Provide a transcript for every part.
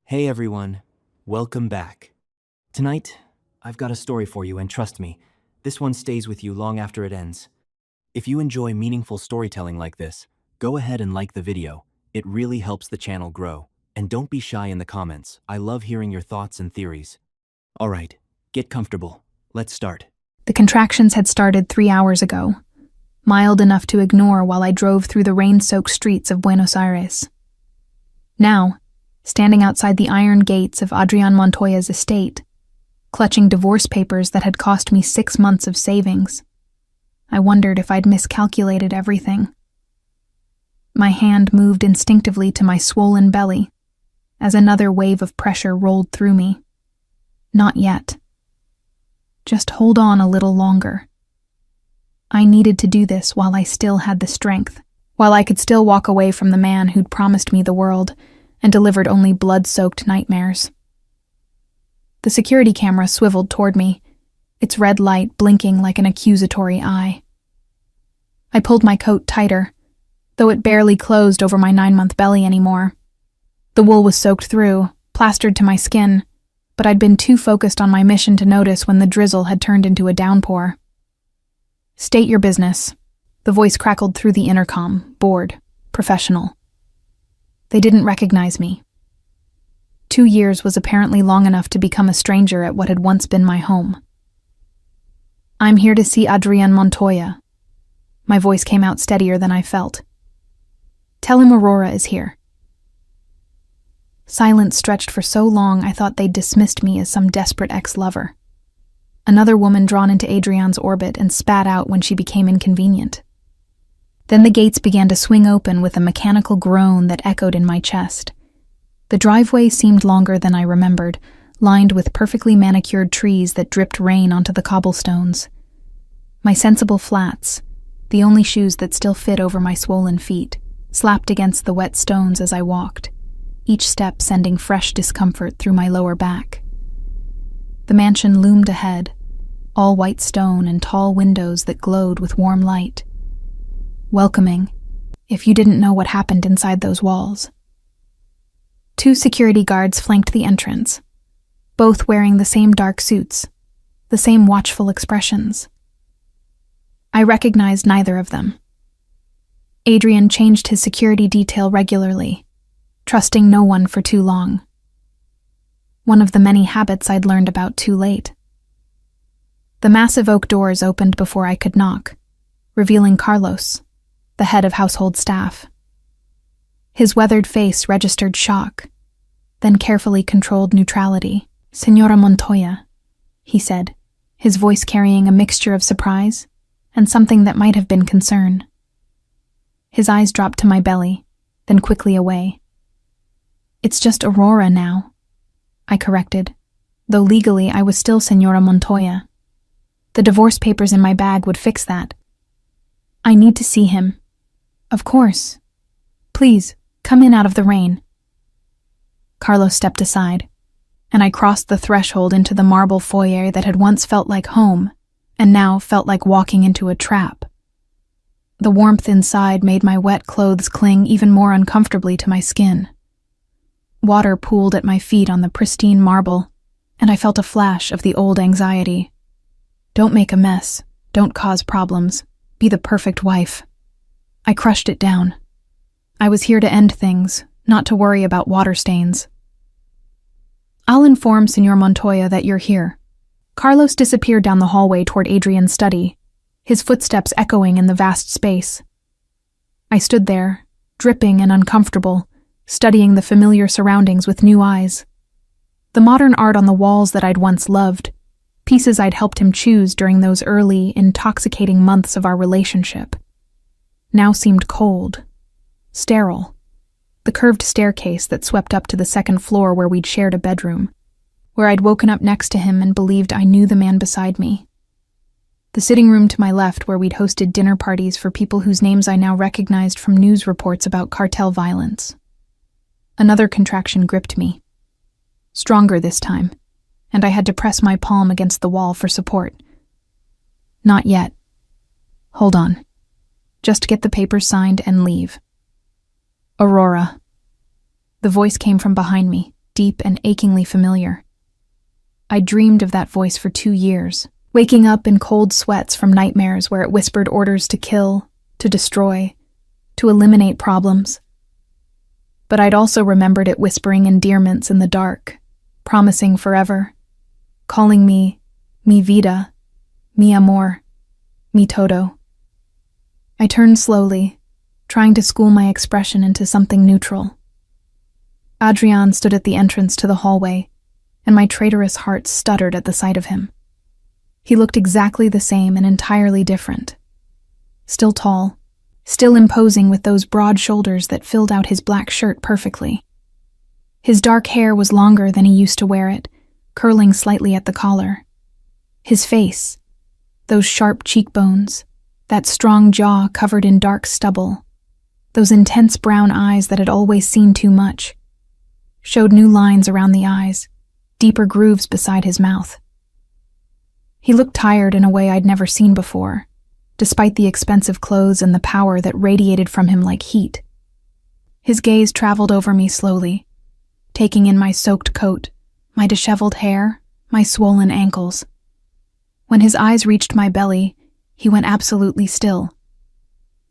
Hey everyone, welcome back. Tonight, I've got a story for you, and trust me, this one stays with you long after it ends. If you enjoy meaningful storytelling like this, go ahead and like the video. It really helps the channel grow. And don't be shy in the comments. I love hearing your thoughts and theories. Alright, get comfortable. Let's start. The contractions had started 3 hours ago, mild enough to ignore while I drove through the rain-soaked streets of Buenos Aires. Now, standing outside the iron gates of Adrian Montoya's estate, clutching divorce papers that had cost me 6 months of savings, I wondered if I'd miscalculated everything. My hand moved instinctively to my swollen belly as another wave of pressure rolled through me. Not yet. Just hold on a little longer. I needed to do this while I still had the strength, while I could still walk away from the man who'd promised me the world and delivered only blood-soaked nightmares. The security camera swiveled toward me, its red light blinking like an accusatory eye. I pulled my coat tighter, though it barely closed over my 9-month belly anymore. The wool was soaked through, plastered to my skin, but I'd been too focused on my mission to notice when the drizzle had turned into a downpour. "State your business," the voice crackled through the intercom, bored, professional. They didn't recognize me. 2 years was apparently long enough to become a stranger at what had once been my home. "I'm here to see Adrian Montoya." My voice came out steadier than I felt. "Tell him Aurora is here." Silence stretched for so long I thought they'd dismissed me as some desperate ex-lover. Another woman drawn into Adrian's orbit and spat out when she became inconvenient. Then the gates began to swing open with a mechanical groan that echoed in my chest. The driveway seemed longer than I remembered, lined with perfectly manicured trees that dripped rain onto the cobblestones. My sensible flats, the only shoes that still fit over my swollen feet, slapped against the wet stones as I walked, each step sending fresh discomfort through my lower back. The mansion loomed ahead, all white stone and tall windows that glowed with warm light. Welcoming, if you didn't know what happened inside those walls. 2 security guards flanked the entrance, both wearing the same dark suits, the same watchful expressions. I recognized neither of them. Adrian changed his security detail regularly, trusting no one for too long. One of the many habits I'd learned about too late. The massive oak doors opened before I could knock, revealing Carlos, the head of household staff. His weathered face registered shock, then carefully controlled neutrality. "Señora Montoya," he said, his voice carrying a mixture of surprise and something that might have been concern. His eyes dropped to my belly, then quickly away. "It's just Aurora now," I corrected, though legally I was still Señora Montoya. The divorce papers in my bag would fix that. "I need to see him." "Of course. Please, come in out of the rain." Carlos stepped aside, and I crossed the threshold into the marble foyer that had once felt like home, and now felt like walking into a trap. The warmth inside made my wet clothes cling even more uncomfortably to my skin. Water pooled at my feet on the pristine marble, and I felt a flash of the old anxiety. Don't make a mess, don't cause problems, be the perfect wife. I crushed it down. I was here to end things, not to worry about water stains. "I'll inform Señor Montoya that you're here." Carlos disappeared down the hallway toward Adrian's study, his footsteps echoing in the vast space. I stood there, dripping and uncomfortable, studying the familiar surroundings with new eyes. The modern art on the walls that I'd once loved, pieces I'd helped him choose during those early, intoxicating months of our relationship, now seemed cold, sterile. The curved staircase that swept up to the second floor where we'd shared a bedroom, where I'd woken up next to him and believed I knew the man beside me. The sitting room to my left where we'd hosted dinner parties for people whose names I now recognized from news reports about cartel violence. Another contraction gripped me. Stronger this time, and I had to press my palm against the wall for support. "Not yet. Hold on. Just get the papers signed and leave." "Aurora." The voice came from behind me, deep and achingly familiar. I dreamed of that voice for 2 years, waking up in cold sweats from nightmares where it whispered orders to kill, to destroy, to eliminate problems. But I'd also remembered it whispering endearments in the dark, promising forever, calling me mi vida, mi amor, mi todo. I turned slowly, trying to school my expression into something neutral. Adrian stood at the entrance to the hallway, and my traitorous heart stuttered at the sight of him. He looked exactly the same and entirely different. Still tall, still imposing with those broad shoulders that filled out his black shirt perfectly. His dark hair was longer than he used to wear it, curling slightly at the collar. His face, those sharp cheekbones, that strong jaw covered in dark stubble, those intense brown eyes that had always seen too much, showed new lines around the eyes, deeper grooves beside his mouth. He looked tired in a way I'd never seen before, despite the expensive clothes and the power that radiated from him like heat. His gaze traveled over me slowly, taking in my soaked coat, my disheveled hair, my swollen ankles. When his eyes reached my belly, he went absolutely still.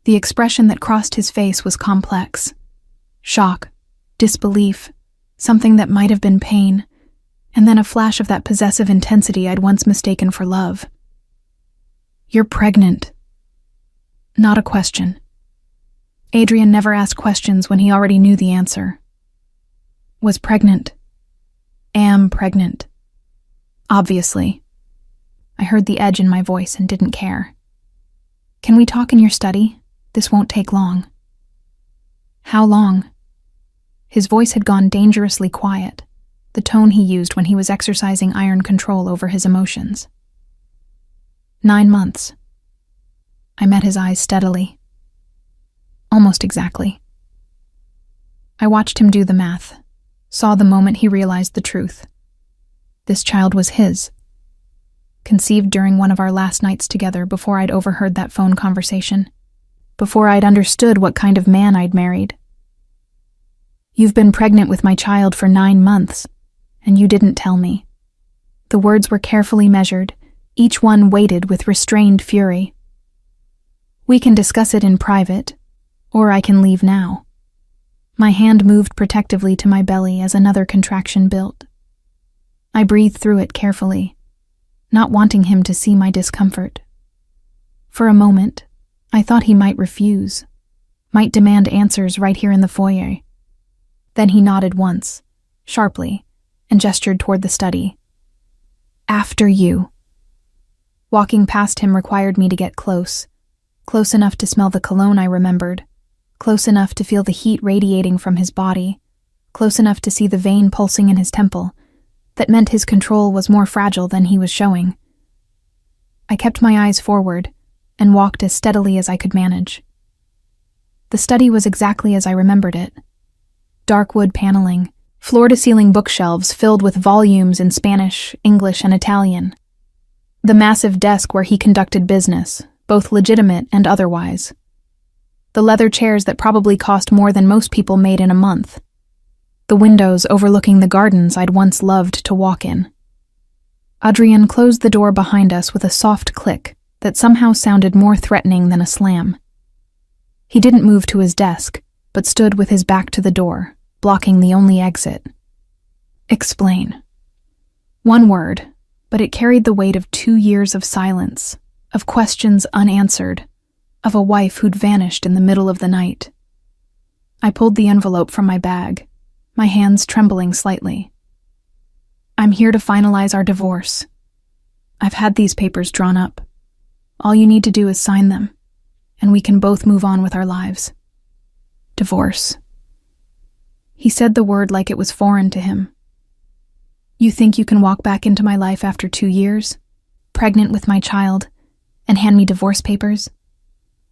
The expression that crossed his face was complex. Shock, disbelief, something that might have been pain, and then a flash of that possessive intensity I'd once mistaken for love. "You're pregnant." Not a question. Adrian never asked questions when he already knew the answer. Was pregnant. Am pregnant. Obviously. I heard the edge in my voice and didn't care. "Can we talk in your study? This won't take long." "How long?" His voice had gone dangerously quiet, the tone he used when he was exercising iron control over his emotions. 9 months. I met his eyes steadily. Almost exactly. I watched him do the math, saw the moment he realized the truth. This child was his. Conceived during one of our last nights together before I'd overheard that phone conversation, before I'd understood what kind of man I'd married. "You've been pregnant with my child for 9 months, and you didn't tell me." The words were carefully measured, each one weighted with restrained fury. "We can discuss it in private, or I can leave now." My hand moved protectively to my belly as another contraction built. I breathed through it carefully, not wanting him to see my discomfort. For a moment, I thought he might refuse, might demand answers right here in the foyer. Then he nodded once, sharply, and gestured toward the study. "After you." Walking past him required me to get close enough to smell the cologne I remembered, close enough to feel the heat radiating from his body, close enough to see the vein pulsing in his temple. That meant his control was more fragile than he was showing. I kept my eyes forward and walked as steadily as I could manage. The study was exactly as I remembered it. Dark wood paneling, floor-to-ceiling bookshelves filled with volumes in Spanish, English, and Italian. The massive desk where he conducted business, both legitimate and otherwise. The leather chairs that probably cost more than most people made in a month. The windows overlooking the gardens I'd once loved to walk in. Adrian closed the door behind us with a soft click that somehow sounded more threatening than a slam. He didn't move to his desk, but stood with his back to the door, blocking the only exit. "Explain." One word, but it carried the weight of 2 years of silence, of questions unanswered, of a wife who'd vanished in the middle of the night. I pulled the envelope from my bag, my hands trembling slightly. "I'm here to finalize our divorce. I've had these papers drawn up. All you need to do is sign them, and we can both move on with our lives." Divorce. He said the word like it was foreign to him. "You think you can walk back into my life after 2 years, pregnant with my child, and hand me divorce papers?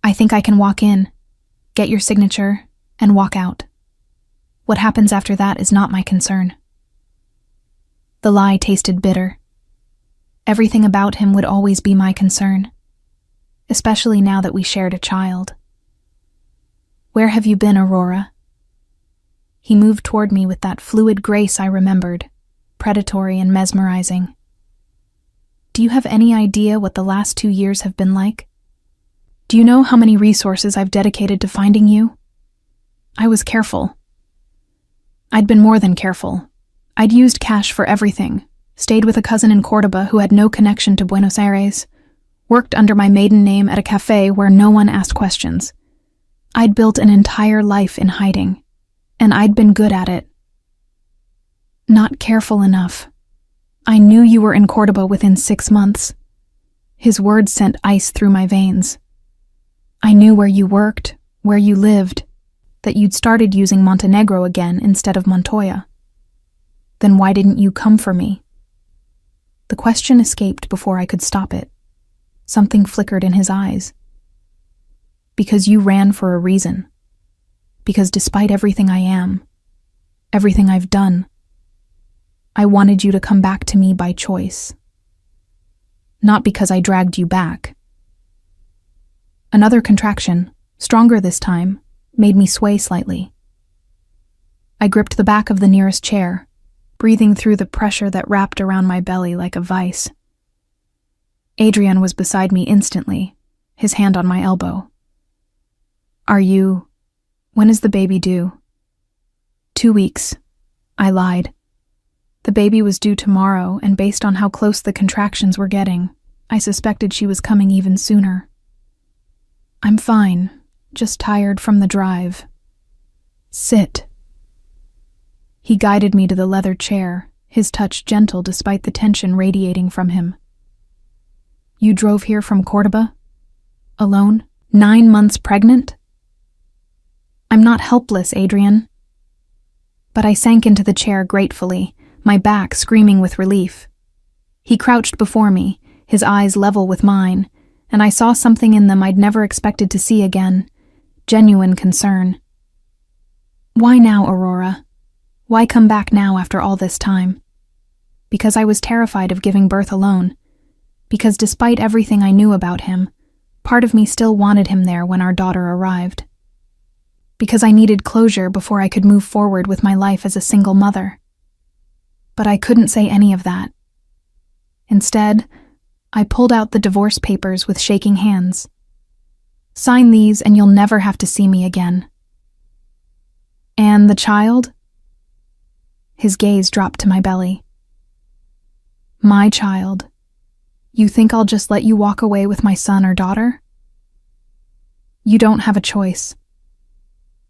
I think I can walk in, get your signature, and walk out. What happens after that is not my concern." The lie tasted bitter. Everything about him would always be my concern, especially now that we shared a child. "Where have you been, Aurora?" He moved toward me with that fluid grace I remembered, predatory and mesmerizing. Do you have any idea what the last 2 years have been like? Do you know how many resources I've dedicated to finding you? I was careful. I'd been more than careful. I'd used cash for everything, stayed with a cousin in Cordoba who had no connection to Buenos Aires, worked under my maiden name at a cafe where no one asked questions. I'd built an entire life in hiding, and I'd been good at it. Not careful enough. I knew you were in Cordoba within 6 months. His words sent ice through my veins. I knew where you worked, where you lived, that you'd started using Montenegro again instead of Montoya. Then why didn't you come for me? The question escaped before I could stop it. Something flickered in his eyes. Because you ran for a reason. Because despite everything I am, everything I've done, I wanted you to come back to me by choice. Not because I dragged you back. Another contraction, stronger this time, made me sway slightly. I gripped the back of the nearest chair, breathing through the pressure that wrapped around my belly like a vice. Adrian was beside me instantly, his hand on my elbow. When is the baby due? 2 weeks. I lied. The baby was due tomorrow, and based on how close the contractions were getting, I suspected she was coming even sooner. I'm fine, just tired from the drive. Sit. He guided me to the leather chair, his touch gentle despite the tension radiating from him. You drove here from Cordoba? Alone? 9 months pregnant? I'm not helpless, Adrian. But I sank into the chair gratefully, my back screaming with relief. He crouched before me, his eyes level with mine, and I saw something in them I'd never expected to see again, genuine concern. Why now, Aurora? Why come back now after all this time? Because I was terrified of giving birth alone. Because despite everything I knew about him, part of me still wanted him there when our daughter arrived. Because I needed closure before I could move forward with my life as a single mother. But I couldn't say any of that. Instead, I pulled out the divorce papers with shaking hands. Sign these and you'll never have to see me again. And the child? His gaze dropped to my belly. My child. You think I'll just let you walk away with my son or daughter? You don't have a choice.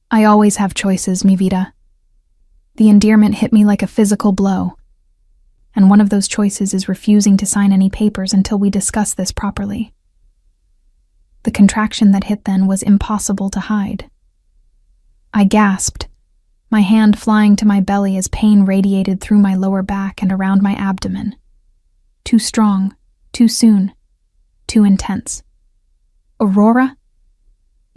I always have choices, mi vida. The endearment hit me like a physical blow, and one of those choices is refusing to sign any papers until we discuss this properly. The contraction that hit then was impossible to hide. I gasped, my hand flying to my belly as pain radiated through my lower back and around my abdomen. Too strong, too soon, too intense. Aurora?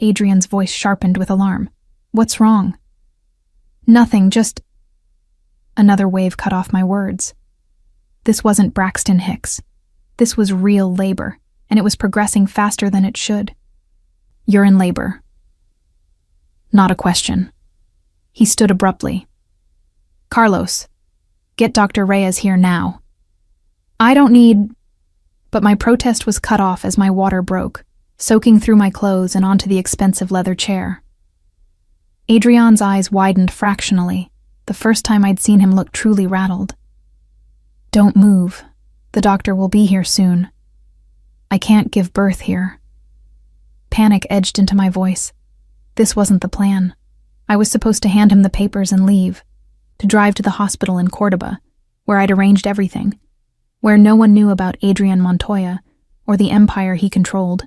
Adrian's voice sharpened with alarm. What's wrong? Nothing, just... Another wave cut off my words. This wasn't Braxton Hicks. This was real labor, and it was progressing faster than it should. You're in labor. Not a question. He stood abruptly. Carlos, get Dr. Reyes here now. I don't need... But my protest was cut off as my water broke, soaking through my clothes and onto the expensive leather chair. Adrian's eyes widened fractionally, the first time I'd seen him look truly rattled. Don't move. The doctor will be here soon. I can't give birth here. Panic edged into my voice. This wasn't the plan. I was supposed to hand him the papers and leave, to drive to the hospital in Cordoba, where I'd arranged everything, where no one knew about Adrian Montoya or the empire he controlled.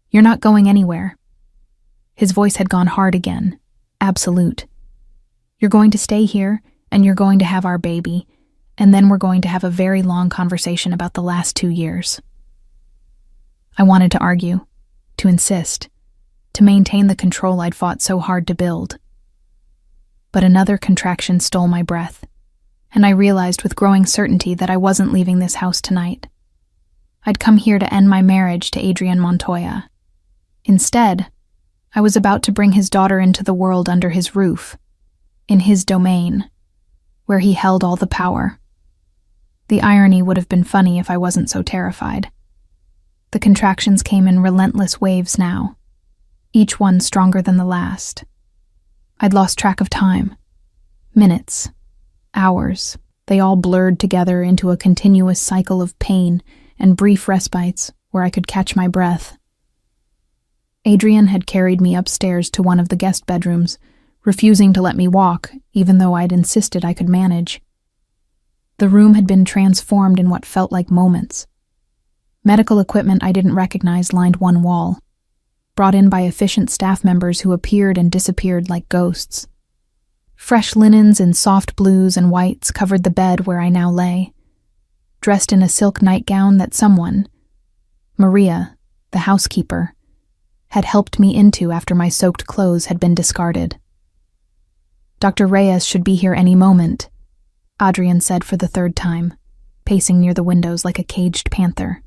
You're not going anywhere. His voice had gone hard again, absolute. You're going to stay here, and you're going to have our baby, and then we're going to have a very long conversation about the last 2 years. I wanted to argue, to insist, to maintain the control I'd fought so hard to build. But another contraction stole my breath, and I realized with growing certainty that I wasn't leaving this house tonight. I'd come here to end my marriage to Adrian Montoya. Instead, I was about to bring his daughter into the world under his roof, in his domain, where he held all the power. The irony would have been funny if I wasn't so terrified. The contractions came in relentless waves now, each one stronger than the last. I'd lost track of time. Minutes, hours, they all blurred together into a continuous cycle of pain and brief respites where I could catch my breath. Adrian had carried me upstairs to one of the guest bedrooms, refusing to let me walk, even though I'd insisted I could manage. The room had been transformed in what felt like moments. Medical equipment I didn't recognize lined one wall, brought in by efficient staff members who appeared and disappeared like ghosts. Fresh linens in soft blues and whites covered the bed where I now lay, dressed in a silk nightgown that someone, Maria, the housekeeper, had helped me into after my soaked clothes had been discarded. Dr. Reyes should be here any moment, Adrian said for the third time, pacing near the windows like a caged panther.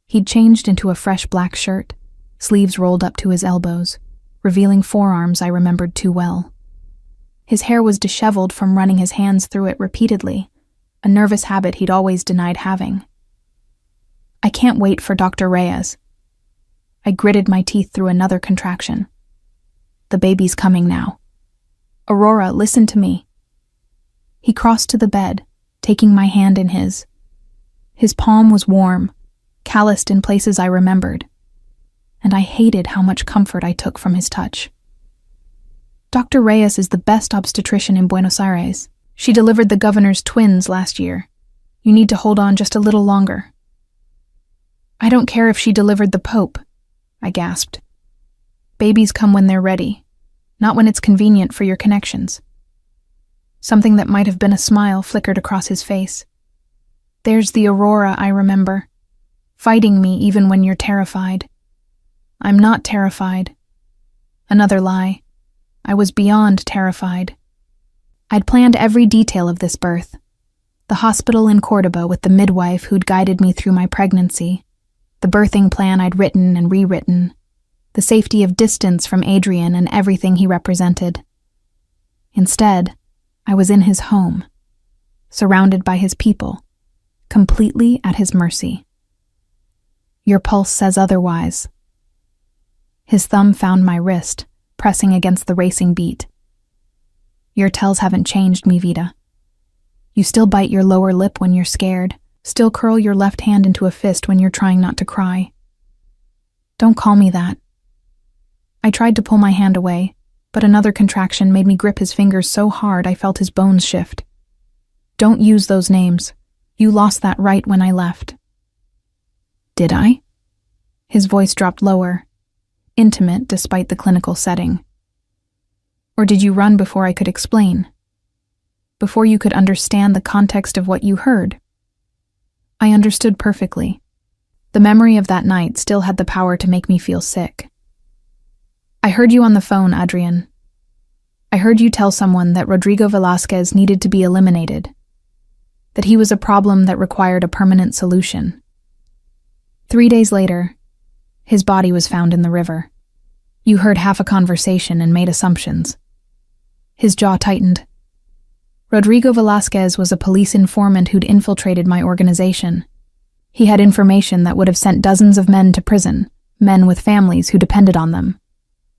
He'd changed into a fresh black shirt, sleeves rolled up to his elbows, revealing forearms I remembered too well. His hair was disheveled from running his hands through it repeatedly, a nervous habit he'd always denied having. I can't wait for Dr. Reyes. I gritted my teeth through another contraction. The baby's coming now. Aurora, listen to me. He crossed to the bed, taking my hand in his. His palm was warm, calloused in places I remembered, and I hated how much comfort I took from his touch. Dr. Reyes is the best obstetrician in Buenos Aires. She delivered the governor's twins last year. You need to hold on just a little longer. I don't care if she delivered the Pope, I gasped. Babies come when they're ready, not when it's convenient for your connections. Something that might have been a smile flickered across his face. There's the Aurora I remember, fighting me even when you're terrified. I'm not terrified. Another lie. I was beyond terrified. I'd planned every detail of this birth. The hospital in Cordoba with the midwife who'd guided me through my pregnancy, the birthing plan I'd written and rewritten, the safety of distance from Adrian and everything he represented. Instead, I was in his home, surrounded by his people, completely at his mercy. Your pulse says otherwise. His thumb found my wrist, pressing against the racing beat. Your tells haven't changed, mi vida. You still bite your lower lip when you're scared, still curl your left hand into a fist when you're trying not to cry. Don't call me that. I tried to pull my hand away, but another contraction made me grip his fingers so hard I felt his bones shift. Don't use those names. You lost that right when I left. Did I? His voice dropped lower, intimate despite the clinical setting. Or did you run before I could explain? Before you could understand the context of what you heard? I understood perfectly. The memory of that night still had the power to make me feel sick. I heard you on the phone, Adrian. I heard you tell someone that Rodrigo Velázquez needed to be eliminated, that he was a problem that required a permanent solution. 3 days later, his body was found in the river. You heard half a conversation and made assumptions. His jaw tightened. Rodrigo Velázquez was a police informant who'd infiltrated my organization. He had information that would have sent dozens of men to prison, men with families who depended on them.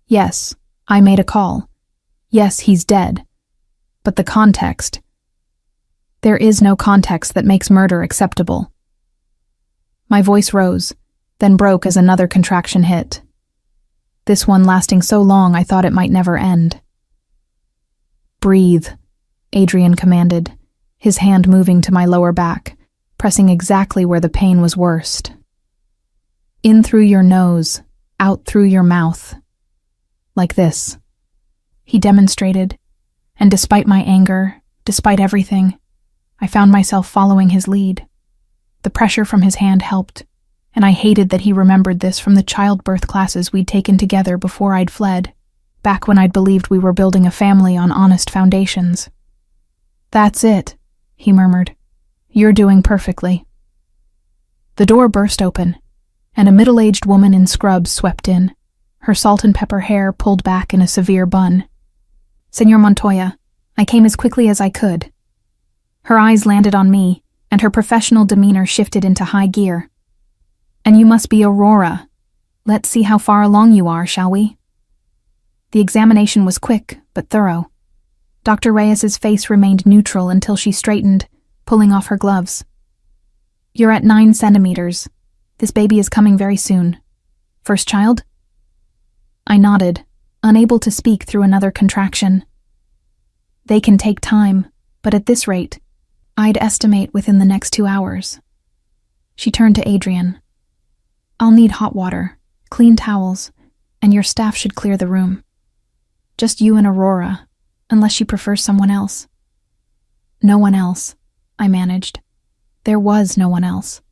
Yes, I made a call. Yes, he's dead. But the context. There is no context that makes murder acceptable. My voice rose, then broke as another contraction hit. This one lasting so long I thought it might never end. Breathe, Adrian commanded, his hand moving to my lower back, pressing exactly where the pain was worst. In through your nose, out through your mouth. Like this. He demonstrated, and despite my anger, despite everything, I found myself following his lead. The pressure from his hand helped, and I hated that he remembered this from the childbirth classes we'd taken together before I'd fled, back when I'd believed we were building a family on honest foundations. That's it, he murmured. You're doing perfectly. The door burst open, and a middle-aged woman in scrubs swept in, her salt and pepper hair pulled back in a severe bun. Señor Montoya, I came as quickly as I could. Her eyes landed on me, and her professional demeanor shifted into high gear. "And you must be Aurora. Let's see how far along you are, shall we?" The examination was quick, but thorough. Dr. Reyes's face remained neutral until she straightened, pulling off her gloves. "You're at 9 centimeters. This baby is coming very soon. First child?" I nodded, unable to speak through another contraction. "They can take time, but at this rate, I'd estimate within the next 2 hours." She turned to Adrian. "I'll need hot water, clean towels, and your staff should clear the room. Just you and Aurora, unless she prefers someone else." "No one else," I managed. There was no one else.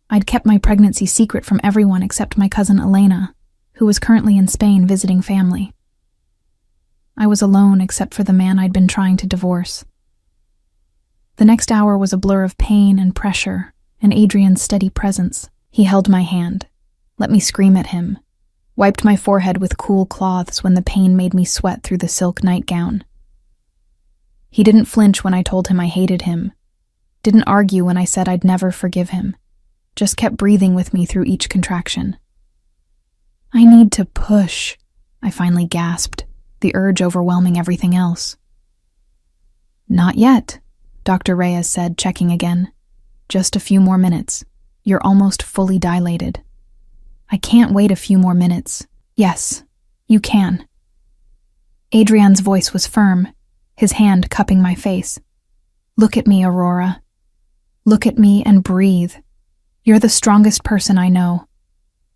I'd kept my pregnancy secret from everyone except my cousin Elena, who was currently in Spain visiting family. I was alone except for the man I'd been trying to divorce. The next hour was a blur of pain and pressure, and Adrian's steady presence. He held my hand, let me scream at him, wiped my forehead with cool cloths when the pain made me sweat through the silk nightgown. He didn't flinch when I told him I hated him, didn't argue when I said I'd never forgive him, just kept breathing with me through each contraction. "I need to push," I finally gasped, the urge overwhelming everything else. "Not yet," Dr. Reyes said, checking again. "Just a few more minutes. You're almost fully dilated." "I can't wait a few more minutes." "Yes, you can." Adrian's voice was firm, his hand cupping my face. "Look at me, Aurora. Look at me and breathe. You're the strongest person I know.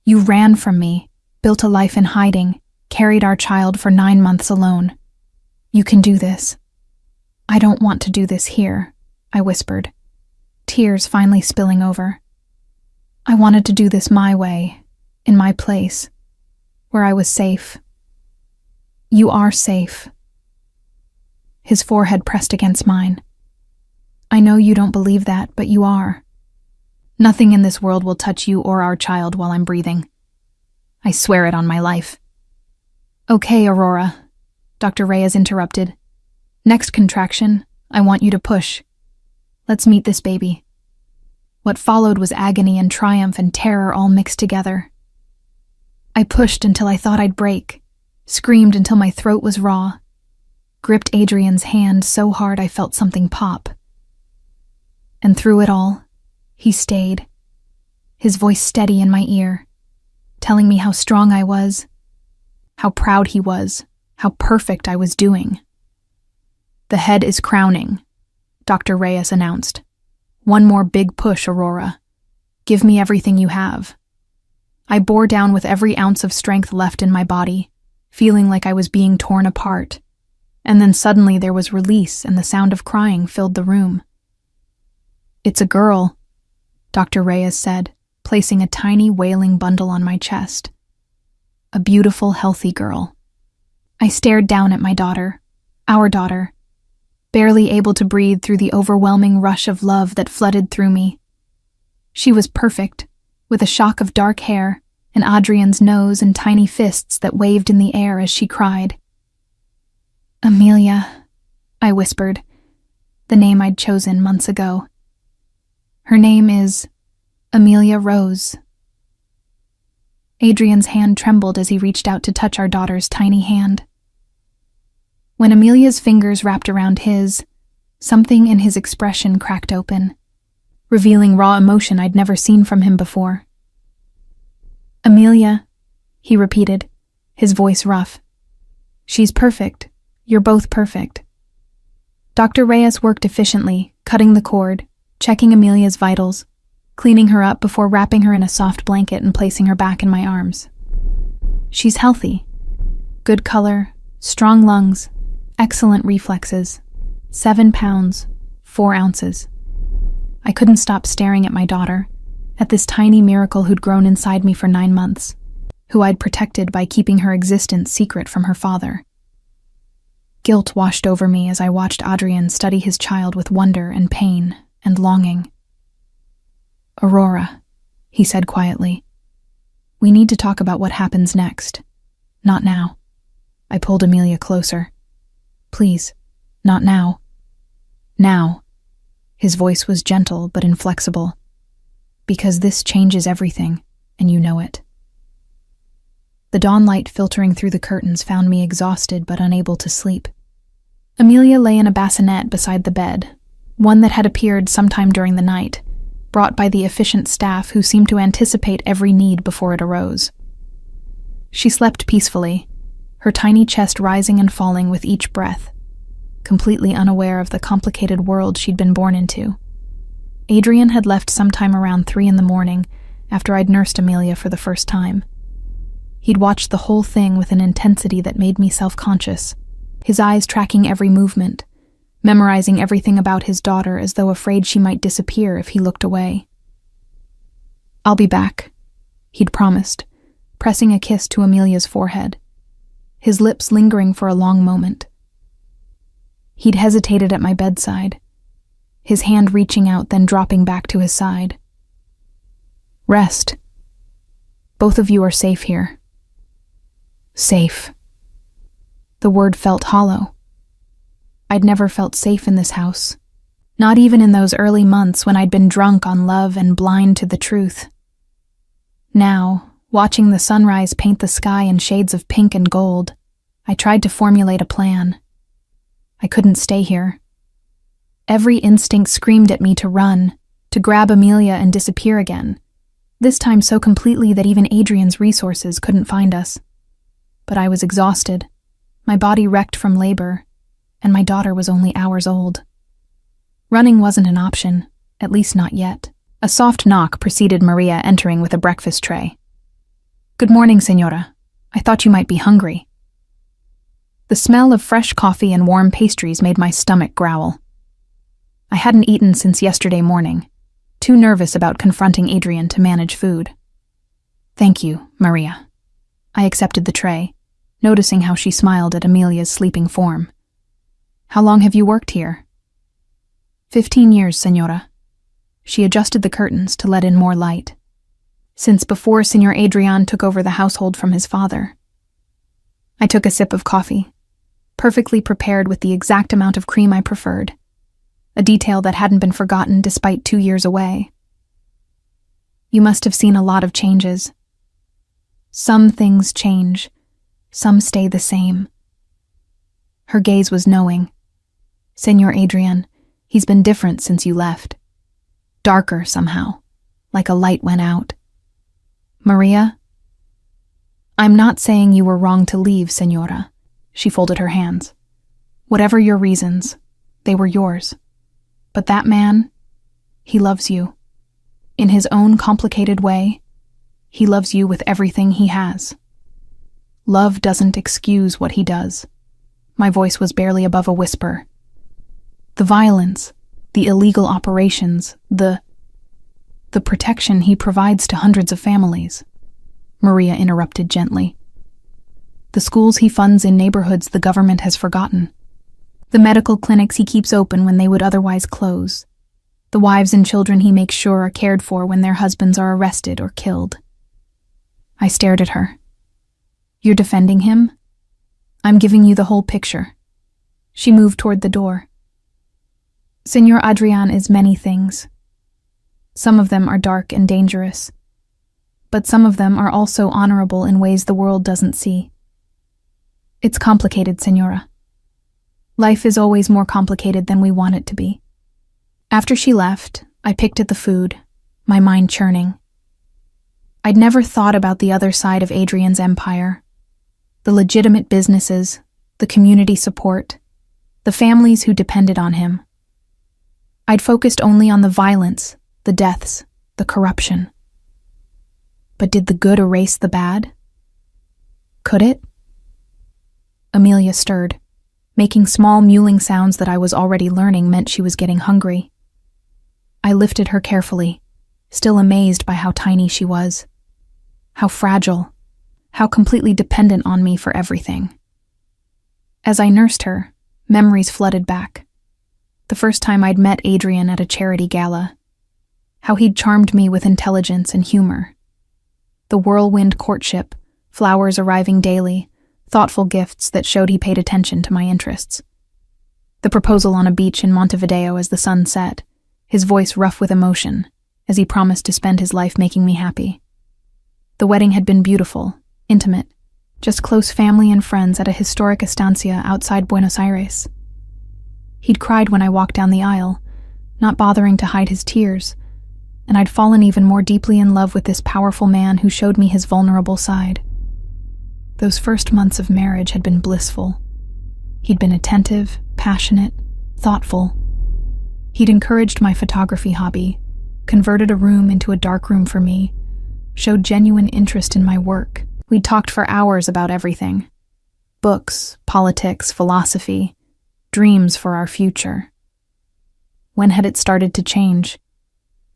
You ran from me, built a life in hiding, carried our child for 9 months alone. You can do this." "I don't want to do this here," I whispered, tears finally spilling over. "I wanted to do this my way, in my place, where I was safe." "You are safe." His forehead pressed against mine. "I know you don't believe that, but you are. Nothing in this world will touch you or our child while I'm breathing. I swear it on my life." "Okay, Aurora," Dr. Reyes interrupted. "Next contraction, I want you to push. Let's meet this baby." What followed was agony and triumph and terror all mixed together. I pushed until I thought I'd break, screamed until my throat was raw, gripped Adrian's hand so hard I felt something pop. And through it all, he stayed, his voice steady in my ear, telling me how strong I was, how proud he was, how perfect I was doing. "The head is crowning," Dr. Reyes announced. "One more big push, Aurora. Give me everything you have." I bore down with every ounce of strength left in my body, feeling like I was being torn apart. And then suddenly there was release and the sound of crying filled the room. "It's a girl," Dr. Reyes said, placing a tiny wailing bundle on my chest. "A beautiful, healthy girl." I stared down at my daughter, our daughter, barely able to breathe through the overwhelming rush of love that flooded through me. She was perfect, with a shock of dark hair and Adrian's nose and tiny fists that waved in the air as she cried. "Amelia," I whispered, the name I'd chosen months ago. "Her name is Amelia Rose." Adrian's hand trembled as he reached out to touch our daughter's tiny hand. When Amelia's fingers wrapped around his, something in his expression cracked open, revealing raw emotion I'd never seen from him before. "Amelia," he repeated, his voice rough. "She's perfect. You're both perfect." Dr. Reyes worked efficiently, cutting the cord, checking Amelia's vitals, cleaning her up before wrapping her in a soft blanket and placing her back in my arms. "She's healthy. Good color, strong lungs, excellent reflexes. 7 pounds, 4 ounces. I couldn't stop staring at my daughter, at this tiny miracle who'd grown inside me for 9 months, who I'd protected by keeping her existence secret from her father. Guilt washed over me as I watched Adrian study his child with wonder and pain and longing. "Aurora," he said quietly, "we need to talk about what happens next. Not now." I pulled Amelia closer. "Please, Not now. Now. His voice was gentle but inflexible. Because this changes everything, and you know it. The dawn light filtering through the curtains found me exhausted but unable to sleep. Amelia lay in a bassinet beside the bed, one that had appeared sometime during the night, brought by the efficient staff who seemed to anticipate every need before it arose. She slept peacefully, her tiny chest rising and falling with each breath, completely unaware of the complicated world she'd been born into. Adrian had left sometime around 3 a.m. after I'd nursed Amelia for the first time. He'd watched the whole thing with an intensity that made me self-conscious, his eyes tracking every movement, memorizing everything about his daughter as though afraid she might disappear if he looked away. "I'll be back," he'd promised, pressing a kiss to Amelia's forehead, his lips lingering for a long moment. He'd hesitated at my bedside, his hand reaching out then dropping back to his side. "Rest. Both of you are safe here." Safe. The word felt hollow. I'd never felt safe in this house, not even in those early months when I'd been drunk on love and blind to the truth. Now, watching the sunrise paint the sky in shades of pink and gold, I tried to formulate a plan. I couldn't stay here. Every instinct screamed at me to run, to grab Amelia and disappear again, this time so completely that even Adrian's resources couldn't find us. But I was exhausted, my body wrecked from labor, and my daughter was only hours old. Running wasn't an option, at least not yet. A soft knock preceded Maria entering with a breakfast tray. "Good morning, Señora. I thought you might be hungry." The smell of fresh coffee and warm pastries made my stomach growl. I hadn't eaten since yesterday morning, too nervous about confronting Adrian to manage food. "Thank you, Maria." I accepted the tray, noticing how she smiled at Amelia's sleeping form. "How long have you worked here?" 15 years, Señora." She adjusted the curtains to let in more light. "Since before Señor Adrian took over the household from his father." I took a sip of coffee, perfectly prepared with the exact amount of cream I preferred, a detail that hadn't been forgotten despite 2 years away. "You must have seen a lot of changes. Some things change, some stay the same." Her gaze was knowing. "Señor Adrian, he's been different since you left. Darker somehow, like a light went out." "Maria?" "I'm not saying you were wrong to leave, Señora." She folded her hands. "Whatever your reasons, they were yours. But that man, he loves you. In his own complicated way, he loves you with everything he has. Love doesn't excuse what he does." My voice was barely above a whisper. "The violence, the illegal operations, the protection he provides to hundreds of families," Maria interrupted gently. "The schools he funds in neighborhoods the government has forgotten. The medical clinics he keeps open when they would otherwise close. The wives and children he makes sure are cared for when their husbands are arrested or killed." I stared at her. "You're defending him? I'm giving you the whole picture." She moved toward the door. "Señor Adrian is many things. Some of them are dark and dangerous, but some of them are also honorable in ways the world doesn't see. It's complicated, Señora. Life is always more complicated than we want it to be." After she left, I picked at the food, my mind churning. I'd never thought about the other side of Adrian's empire. The legitimate businesses, the community support, the families who depended on him. I'd focused only on the violence, the deaths, the corruption. But did the good erase the bad? Could it? Amelia stirred, making small mewling sounds that I was already learning meant she was getting hungry. I lifted her carefully, still amazed by how tiny she was, how fragile, how completely dependent on me for everything. As I nursed her, memories flooded back. The first time I'd met Adrian at a charity gala, how he'd charmed me with intelligence and humor. The whirlwind courtship, flowers arriving daily, thoughtful gifts that showed he paid attention to my interests. The proposal on a beach in Montevideo as the sun set, his voice rough with emotion, as he promised to spend his life making me happy. The wedding had been beautiful, intimate, just close family and friends at a historic estancia outside Buenos Aires. He'd cried when I walked down the aisle, not bothering to hide his tears, and I'd fallen even more deeply in love with this powerful man who showed me his vulnerable side. Those first months of marriage had been blissful. He'd been attentive, passionate, thoughtful. He'd encouraged my photography hobby, converted a room into a dark room for me, showed genuine interest in my work. We'd talked for hours about everything. Books, politics, philosophy, dreams for our future. When had it started to change?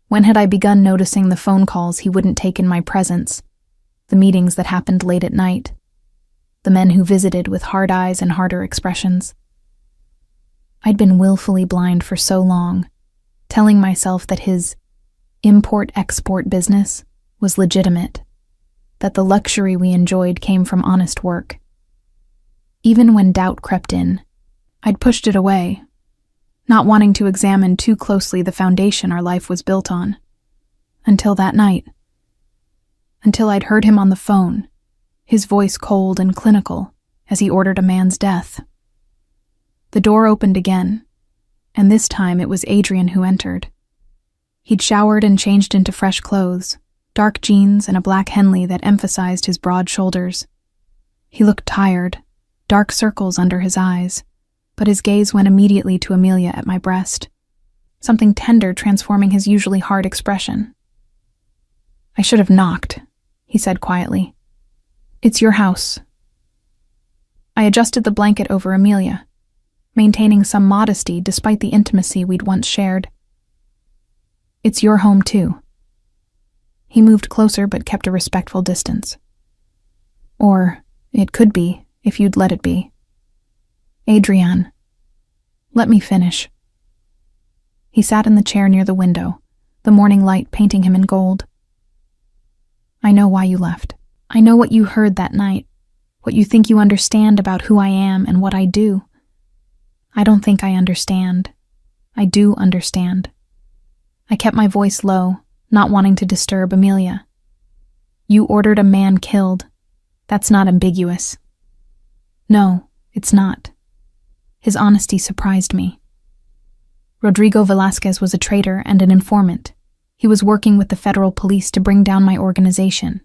When had I begun noticing the phone calls he wouldn't take in my presence, the meetings that happened late at night, the men who visited with hard eyes and harder expressions? I'd been willfully blind for so long, telling myself that his import-export business was legitimate, that the luxury we enjoyed came from honest work. Even when doubt crept in, I'd pushed it away, not wanting to examine too closely the foundation our life was built on. Until that night. Until I'd heard him on the phone, his voice cold and clinical as he ordered a man's death. The door opened again, and this time it was Adrian who entered. He'd showered and changed into fresh clothes, dark jeans and a black Henley that emphasized his broad shoulders. He looked tired, dark circles under his eyes, but his gaze went immediately to Amelia at my breast, something tender transforming his usually hard expression. "I should have knocked," he said quietly. "It's your house." I adjusted the blanket over Amelia, maintaining some modesty despite the intimacy we'd once shared. "It's your home, too." He moved closer but kept a respectful distance. "Or it could be, if you'd let it be." "Adrian, let me finish." He sat in the chair near the window, the morning light painting him in gold. "I know why you left. I know what you heard that night, what you think you understand about who I am and what I do. I don't think I understand. I do understand." I kept my voice low, not wanting to disturb Amelia. "You ordered a man killed. That's not ambiguous." "No, it's not." His honesty surprised me. Rodrigo Velasquez was a traitor and an informant. He was working with the federal police to bring down my organization.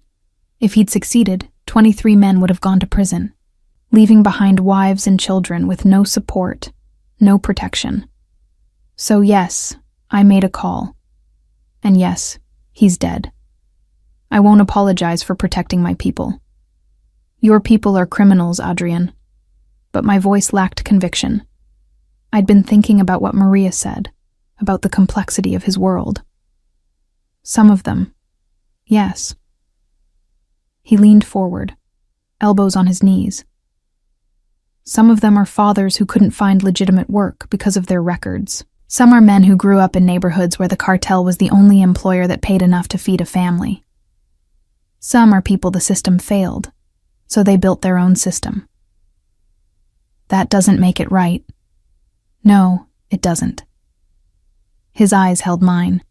If he'd succeeded, 23 men would have gone to prison, leaving behind wives and children with no support, no protection. So yes, I made a call. And yes, he's dead. I won't apologize for protecting my people. Your people are criminals, Adrian. But my voice lacked conviction. I'd been thinking about what Maria said, about the complexity of his world. Some of them, yes. He leaned forward, elbows on his knees. Some of them are fathers who couldn't find legitimate work because of their records. Some are men who grew up in neighborhoods where the cartel was the only employer that paid enough to feed a family. Some are people the system failed, so they built their own system. That doesn't make it right. No, it doesn't. His eyes held mine.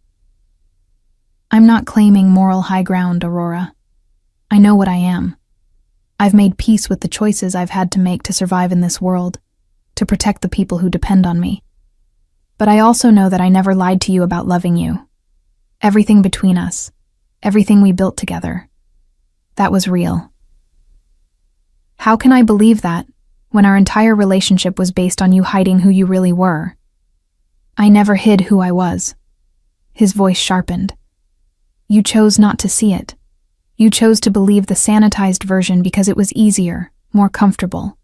I'm not claiming moral high ground, Aurora. I know what I am. I've made peace with the choices I've had to make to survive in this world, to protect the people who depend on me. But I also know that I never lied to you about loving you. Everything between us, everything we built together, that was real. How can I believe that when our entire relationship was based on you hiding who you really were? I never hid who I was. His voice sharpened. You chose not to see it. You chose to believe the sanitized version because it was easier, more comfortable.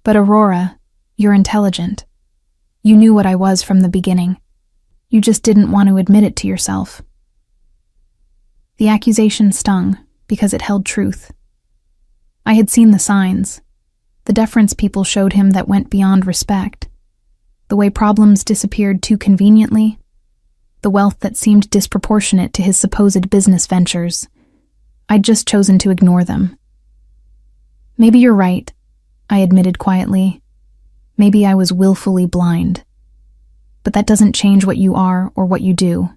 But Aurora, you're intelligent. You knew what I was from the beginning. You just didn't want to admit it to yourself. The accusation stung because it held truth. I had seen the signs, the deference people showed him that went beyond respect, the way problems disappeared too conveniently, the wealth that seemed disproportionate to his supposed business ventures. I'd just chosen to ignore them. Maybe you're right, I admitted quietly. Maybe I was willfully blind. But that doesn't change what you are or what you do.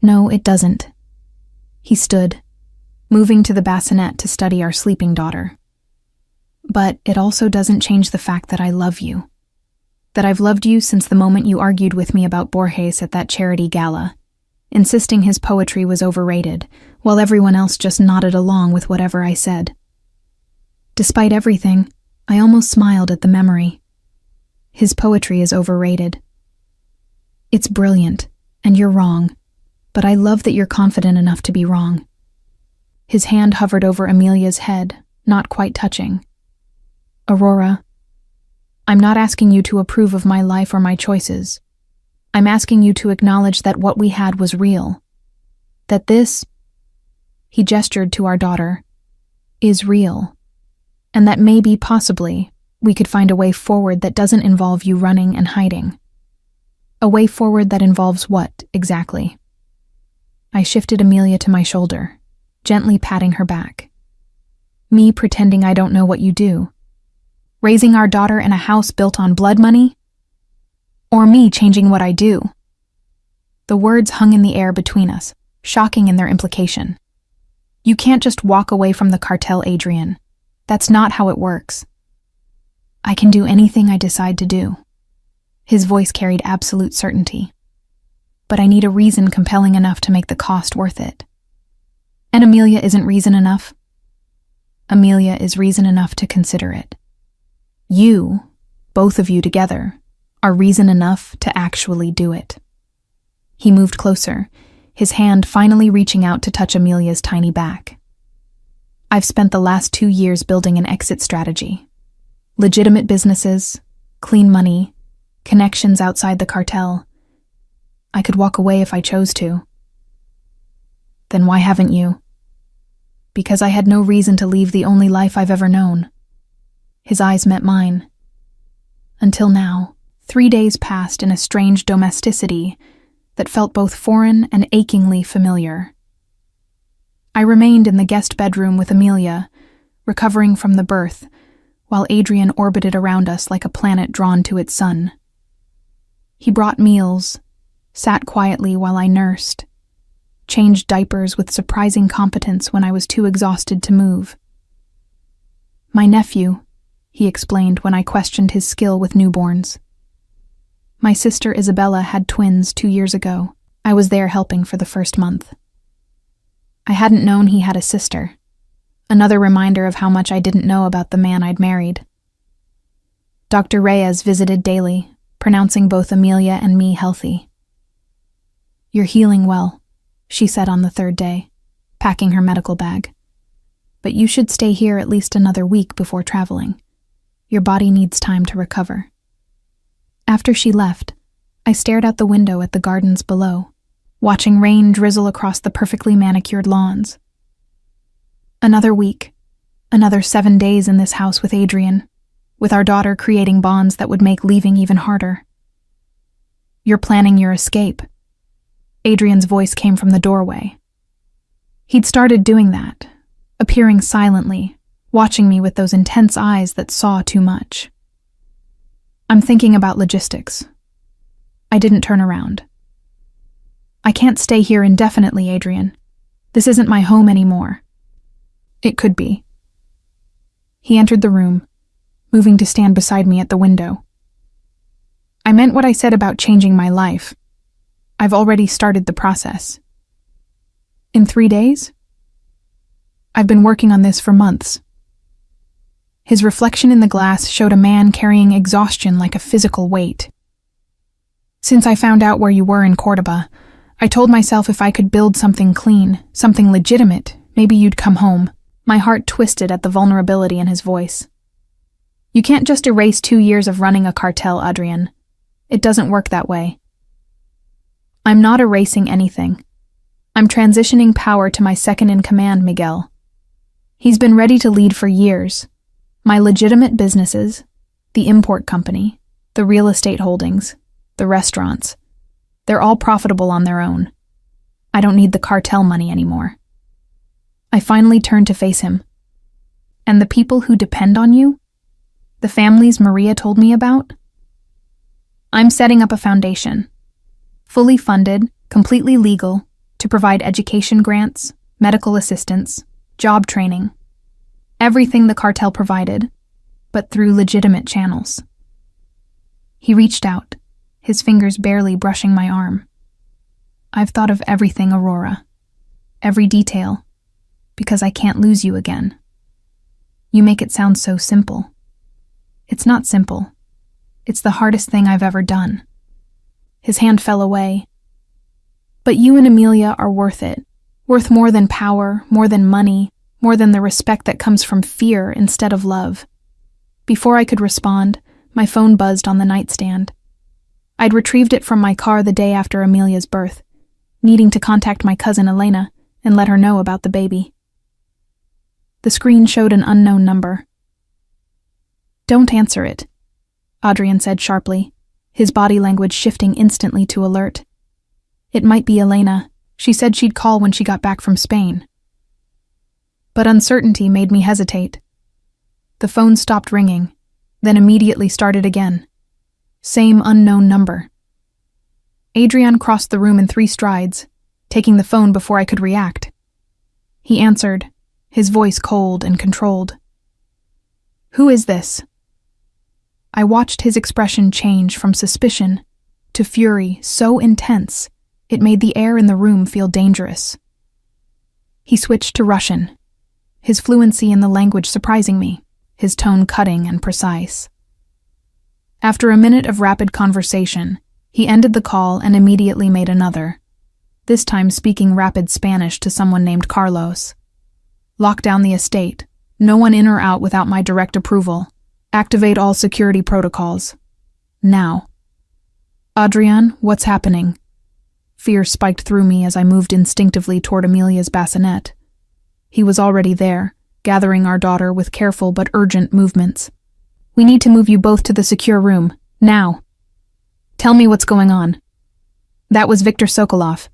No, it doesn't. He stood, moving to the bassinet to study our sleeping daughter. But it also doesn't change the fact that I love you. That I've loved you since the moment you argued with me about Borges at that charity gala, insisting his poetry was overrated, while everyone else just nodded along with whatever I said. Despite everything, I almost smiled at the memory. His poetry is overrated. It's brilliant, and you're wrong, but I love that you're confident enough to be wrong. His hand hovered over Amelia's head, not quite touching. Aurora, I'm not asking you to approve of my life or my choices. I'm asking you to acknowledge that what we had was real. That this, he gestured to our daughter, is real. And that maybe, possibly, we could find a way forward that doesn't involve you running and hiding. A way forward that involves what, exactly? I shifted Amelia to my shoulder, gently patting her back. Me pretending I don't know what you do. Raising our daughter in a house built on blood money? Or me changing what I do? The words hung in the air between us, shocking in their implication. You can't just walk away from the cartel, Adrian. That's not how it works. I can do anything I decide to do. His voice carried absolute certainty. But I need a reason compelling enough to make the cost worth it. And Amelia isn't reason enough. Amelia is reason enough to consider it. You, both of you together, are reason enough to actually do it. He moved closer, his hand finally reaching out to touch Amelia's tiny back. I've spent the last 2 years building an exit strategy. Legitimate businesses, clean money, connections outside the cartel. I could walk away if I chose to. Then why haven't you? Because I had no reason to leave the only life I've ever known. His eyes met mine. Until now, 3 days passed in a strange domesticity that felt both foreign and achingly familiar. I remained in the guest bedroom with Amelia, recovering from the birth, while Adrian orbited around us like a planet drawn to its sun. He brought meals, sat quietly while I nursed, changed diapers with surprising competence when I was too exhausted to move. My nephew, he explained when I questioned his skill with newborns. My sister Isabella had twins 2 years ago. I was there helping for the first month. I hadn't known he had a sister. Another reminder of how much I didn't know about the man I'd married. Dr. Reyes visited daily, pronouncing both Amelia and me healthy. You're healing well, she said on the 3rd day, packing her medical bag. But you should stay here at least another week before traveling. Your body needs time to recover. After she left, I stared out the window at the gardens below, watching rain drizzle across the perfectly manicured lawns. Another week, another 7 days in this house with Adrian, with our daughter creating bonds that would make leaving even harder. You're planning your escape. Adrian's voice came from the doorway. He'd started doing that, appearing silently, watching me with those intense eyes that saw too much. I'm thinking about logistics. I didn't turn around. I can't stay here indefinitely, Adrian. This isn't my home anymore. It could be. He entered the room, moving to stand beside me at the window. I meant what I said about changing my life. I've already started the process. In 3 days? I've been working on this for months. His reflection in the glass showed a man carrying exhaustion like a physical weight. Since I found out where you were in Cordoba, I told myself if I could build something clean, something legitimate, maybe you'd come home. My heart twisted at the vulnerability in his voice. You can't just erase 2 years of running a cartel, Adrian. It doesn't work that way. I'm not erasing anything. I'm transitioning power to my second-in-command, Miguel. He's been ready to lead for years. My legitimate businesses, the import company, the real estate holdings, the restaurants, they're all profitable on their own. I don't need the cartel money anymore. I finally turned to face him. And the people who depend on you? The families Maria told me about? I'm setting up a foundation, fully funded, completely legal, to provide education grants, medical assistance, job training, everything the cartel provided, but through legitimate channels. He reached out, his fingers barely brushing my arm. I've thought of everything, Aurora, every detail, because I can't lose you again. You make it sound so simple. It's not simple. It's the hardest thing I've ever done. His hand fell away. But you and Amelia are worth it. Worth more than power, more than money, more than the respect that comes from fear instead of love. Before I could respond, my phone buzzed on the nightstand. I'd retrieved it from my car the day after Amelia's birth, needing to contact my cousin Elena and let her know about the baby. The screen showed an unknown number. Don't answer it, Adrian said sharply, his body language shifting instantly to alert. It might be Elena. She said she'd call when she got back from Spain. But uncertainty made me hesitate. The phone stopped ringing, then immediately started again. Same unknown number. Adrian crossed the room in 3 strides, taking the phone before I could react. He answered, his voice cold and controlled. Who is this? I watched his expression change from suspicion to fury so intense it made the air in the room feel dangerous. He switched to Russian, his fluency in the language surprising me, his tone cutting and precise. After a minute of rapid conversation, he ended the call and immediately made another, this time speaking rapid Spanish to someone named Carlos. Lock down the estate. No one in or out without my direct approval. Activate all security protocols. Now. Adrian, what's happening? Fear spiked through me as I moved instinctively toward Amelia's bassinet. He was already there, gathering our daughter with careful but urgent movements. We need to move you both to the secure room, now. Tell me what's going on. That was Viktor Sokolov.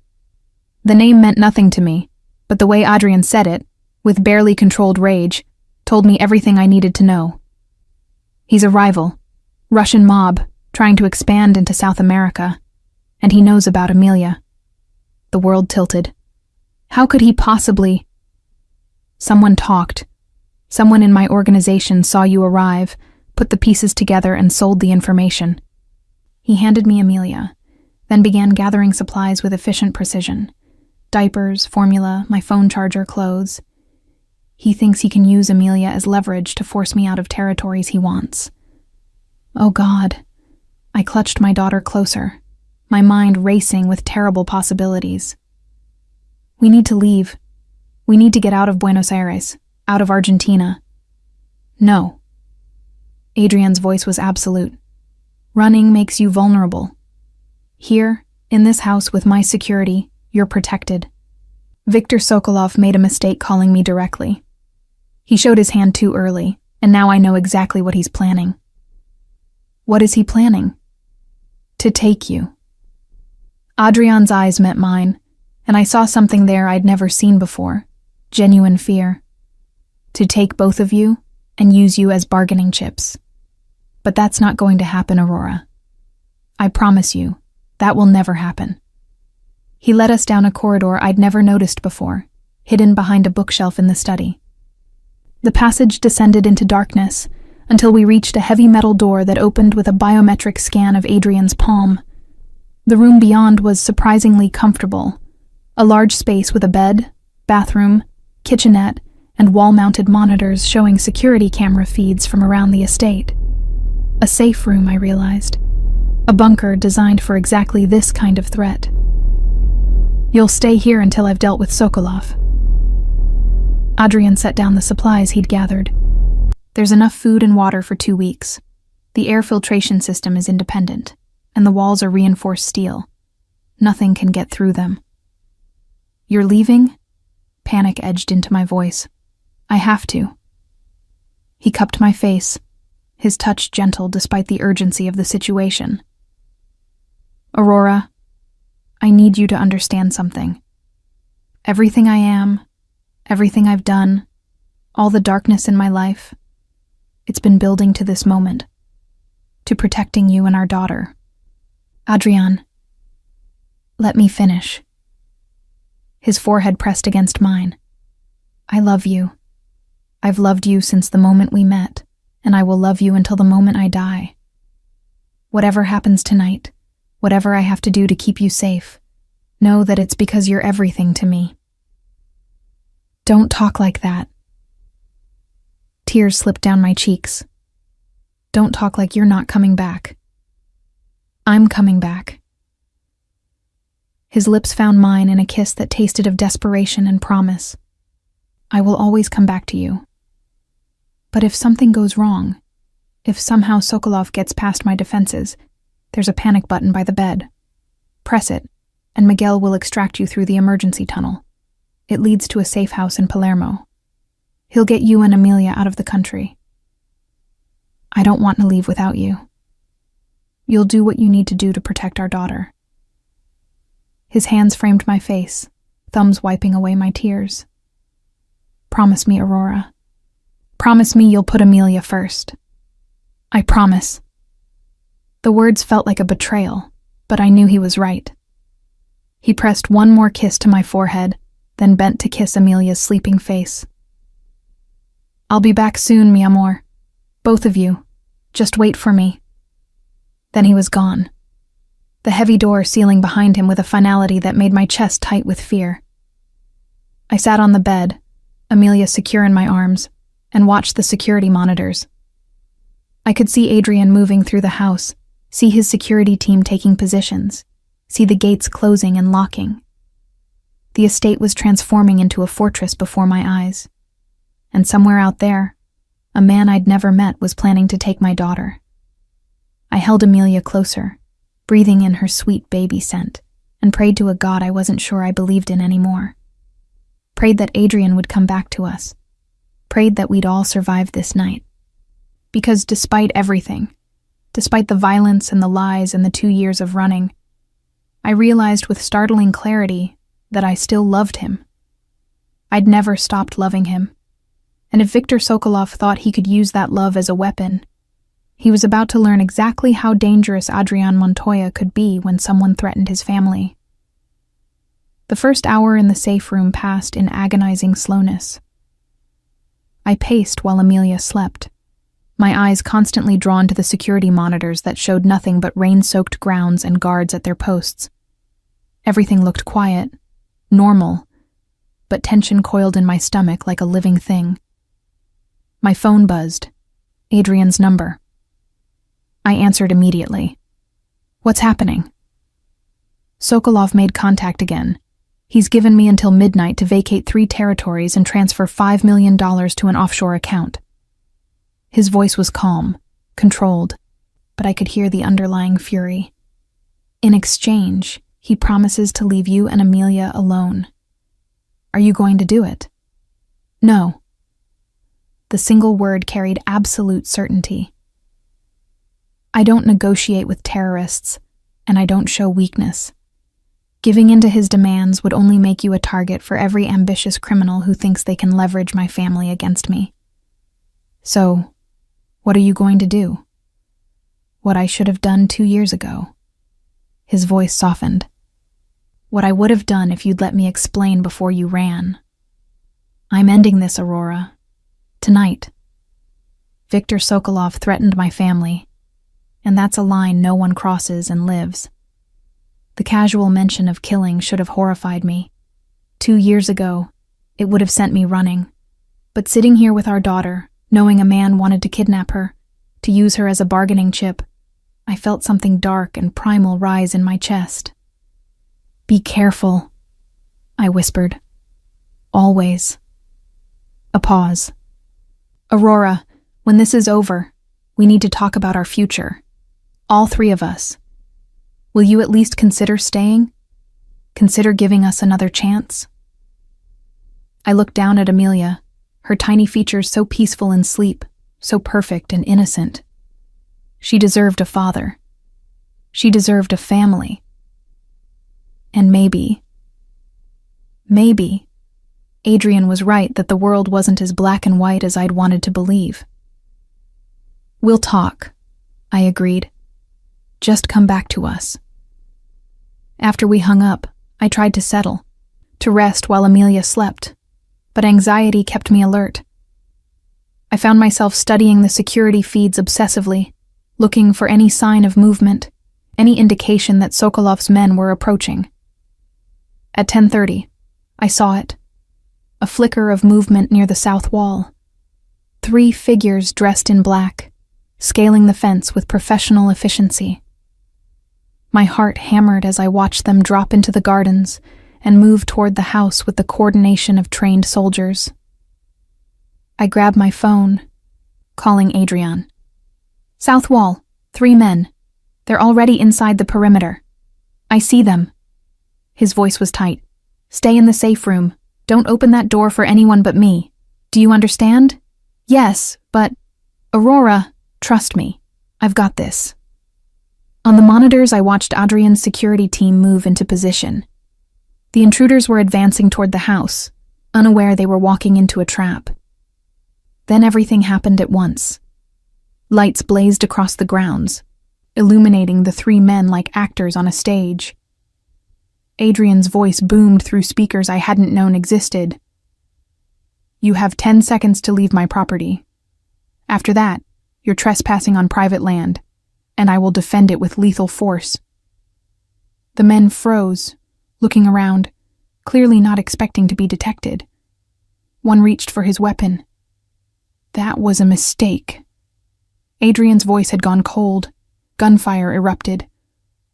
The name meant nothing to me, but the way Adrian said it, with barely controlled rage, told me everything I needed to know. He's a rival, Russian mob, trying to expand into South America, and he knows about Amelia. The world tilted. How could he possibly? Someone talked. Someone in my organization saw you arrive, put the pieces together and sold the information. He handed me Amelia, then began gathering supplies with efficient precision. Diapers, formula, my phone charger, clothes. He thinks he can use Amelia as leverage to force me out of territories he wants. Oh God. I clutched my daughter closer, my mind racing with terrible possibilities. We need to leave. We need to get out of Buenos Aires, out of Argentina. No. Adrian's voice was absolute. Running makes you vulnerable. Here, in this house with my security, you're protected. Viktor Sokolov made a mistake calling me directly. He showed his hand too early, and now I know exactly what he's planning. What is he planning? To take you. Adrian's eyes met mine, and I saw something there I'd never seen before. Genuine fear. To take both of you and use you as bargaining chips. But that's not going to happen, Aurora. I promise you, that will never happen. He led us down a corridor I'd never noticed before, hidden behind a bookshelf in the study. The passage descended into darkness until we reached a heavy metal door that opened with a biometric scan of Adrian's palm. The room beyond was surprisingly comfortable, a large space with a bed, bathroom, kitchenette, and wall-mounted monitors showing security camera feeds from around the estate. A safe room, I realized. A bunker designed for exactly this kind of threat. You'll stay here until I've dealt with Sokolov. Adrian set down the supplies he'd gathered. There's enough food and water for 2 weeks. The air filtration system is independent, and the walls are reinforced steel. Nothing can get through them. You're leaving? Panic edged into my voice. I have to. He cupped my face, his touch gentle despite the urgency of the situation. Aurora, I need you to understand something. Everything I am, everything I've done, all the darkness in my life, It's been building to this moment, to protecting you and our daughter. Adrian, let me finish. His forehead pressed against mine. I love you. I've loved you since the moment we met, and I will love you until the moment I die. Whatever happens tonight, whatever I have to do to keep you safe, know that it's because you're everything to me. Don't talk like that. Tears slipped down my cheeks. Don't talk like you're not coming back. I'm coming back. His lips found mine in a kiss that tasted of desperation and promise. I will always come back to you. But if something goes wrong, if somehow Sokolov gets past my defenses, there's a panic button by the bed. Press it, and Miguel will extract you through the emergency tunnel. It leads to a safe house in Palermo. He'll get you and Amelia out of the country. I don't want to leave without you. You'll do what you need to do to protect our daughter. His hands framed my face, thumbs wiping away my tears. Promise me, Aurora. Promise me you'll put Amelia first. I promise. The words felt like a betrayal, but I knew he was right. He pressed one more kiss to my forehead, then bent to kiss Amelia's sleeping face. I'll be back soon, mi amor. Both of you. Just wait for me. Then he was gone, the heavy door sealing behind him with a finality that made my chest tight with fear. I sat on the bed, Amelia secure in my arms, and watched the security monitors. I could see Adrian moving through the house, see his security team taking positions, see the gates closing and locking. The estate was transforming into a fortress before my eyes. And somewhere out there, a man I'd never met was planning to take my daughter. I held Amelia closer, breathing in her sweet baby scent, and prayed to a God I wasn't sure I believed in anymore. Prayed that Adrian would come back to us. Prayed that we'd all survive this night. Because despite everything, despite the violence and the lies and the 2 years of running, I realized with startling clarity that I still loved him. I'd never stopped loving him. And if Viktor Sokolov thought he could use that love as a weapon, he was about to learn exactly how dangerous Adrian Montoya could be when someone threatened his family. The first hour in the safe room passed in agonizing slowness. I paced while Amelia slept, my eyes constantly drawn to the security monitors that showed nothing but rain-soaked grounds and guards at their posts. Everything looked quiet, normal, but tension coiled in my stomach like a living thing. My phone buzzed. Adrian's number. I answered immediately. What's happening? Sokolov made contact again. He's given me until midnight to vacate 3 territories and transfer $5 million to an offshore account. His voice was calm, controlled, but I could hear the underlying fury. In exchange, he promises to leave you and Amelia alone. Are you going to do it? No. The single word carried absolute certainty. I don't negotiate with terrorists, and I don't show weakness. Giving in to his demands would only make you a target for every ambitious criminal who thinks they can leverage my family against me. So, what are you going to do? What I should have done 2 years ago. His voice softened. What I would have done if you'd let me explain before you ran. I'm ending this, Aurora. Tonight. Viktor Sokolov threatened my family, and that's a line no one crosses and lives. The casual mention of killing should have horrified me. 2 years ago, it would have sent me running. But sitting here with our daughter, knowing a man wanted to kidnap her, to use her as a bargaining chip, I felt something dark and primal rise in my chest. Be careful, I whispered. Always. A pause. Aurora, when this is over, we need to talk about our future. All 3 of us. Will you at least consider staying? Consider giving us another chance? I looked down at Amelia, her tiny features so peaceful in sleep, so perfect and innocent. She deserved a father. She deserved a family. And maybe, Adrian was right that the world wasn't as black and white as I'd wanted to believe. We'll talk, I agreed. Just come back to us. After we hung up, I tried to settle, to rest while Amelia slept, but anxiety kept me alert. I found myself studying the security feeds obsessively, looking for any sign of movement, any indication that Sokolov's men were approaching. At 10:30, I saw it. A flicker of movement near the south wall. 3 figures dressed in black, scaling the fence with professional efficiency. My heart hammered as I watched them drop into the gardens and move toward the house with the coordination of trained soldiers. I grabbed my phone, calling Adrian. South wall, 3 men. They're already inside the perimeter. I see them. His voice was tight. Stay in the safe room. Don't open that door for anyone but me. Do you understand? Yes, but... Aurora, trust me. I've got this. On the monitors, I watched Adrian's security team move into position. The intruders were advancing toward the house, unaware they were walking into a trap. Then everything happened at once. Lights blazed across the grounds, illuminating the 3 men like actors on a stage. Adrian's voice boomed through speakers I hadn't known existed. You have 10 seconds to leave my property. After that, you're trespassing on private land, and I will defend it with lethal force. The men froze, looking around, clearly not expecting to be detected. One reached for his weapon. That was a mistake. Adrian's voice had gone cold. Gunfire erupted.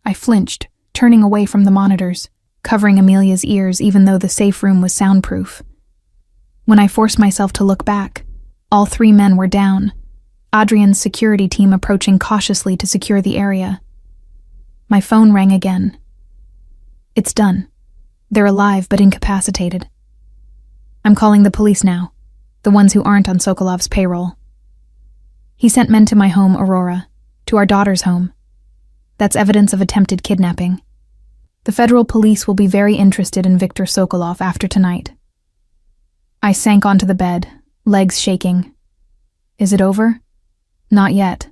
I flinched, turning away from the monitors, covering Amelia's ears even though the safe room was soundproof. When I forced myself to look back, all 3 men were down, Adrian's security team approaching cautiously to secure the area. My phone rang again. It's done. They're alive but incapacitated. I'm calling the police now, the ones who aren't on Sokolov's payroll. He sent men to my home, Aurora, to our daughter's home. That's evidence of attempted kidnapping. The federal police will be very interested in Viktor Sokolov after tonight. I sank onto the bed, legs shaking. Is it over? Not yet.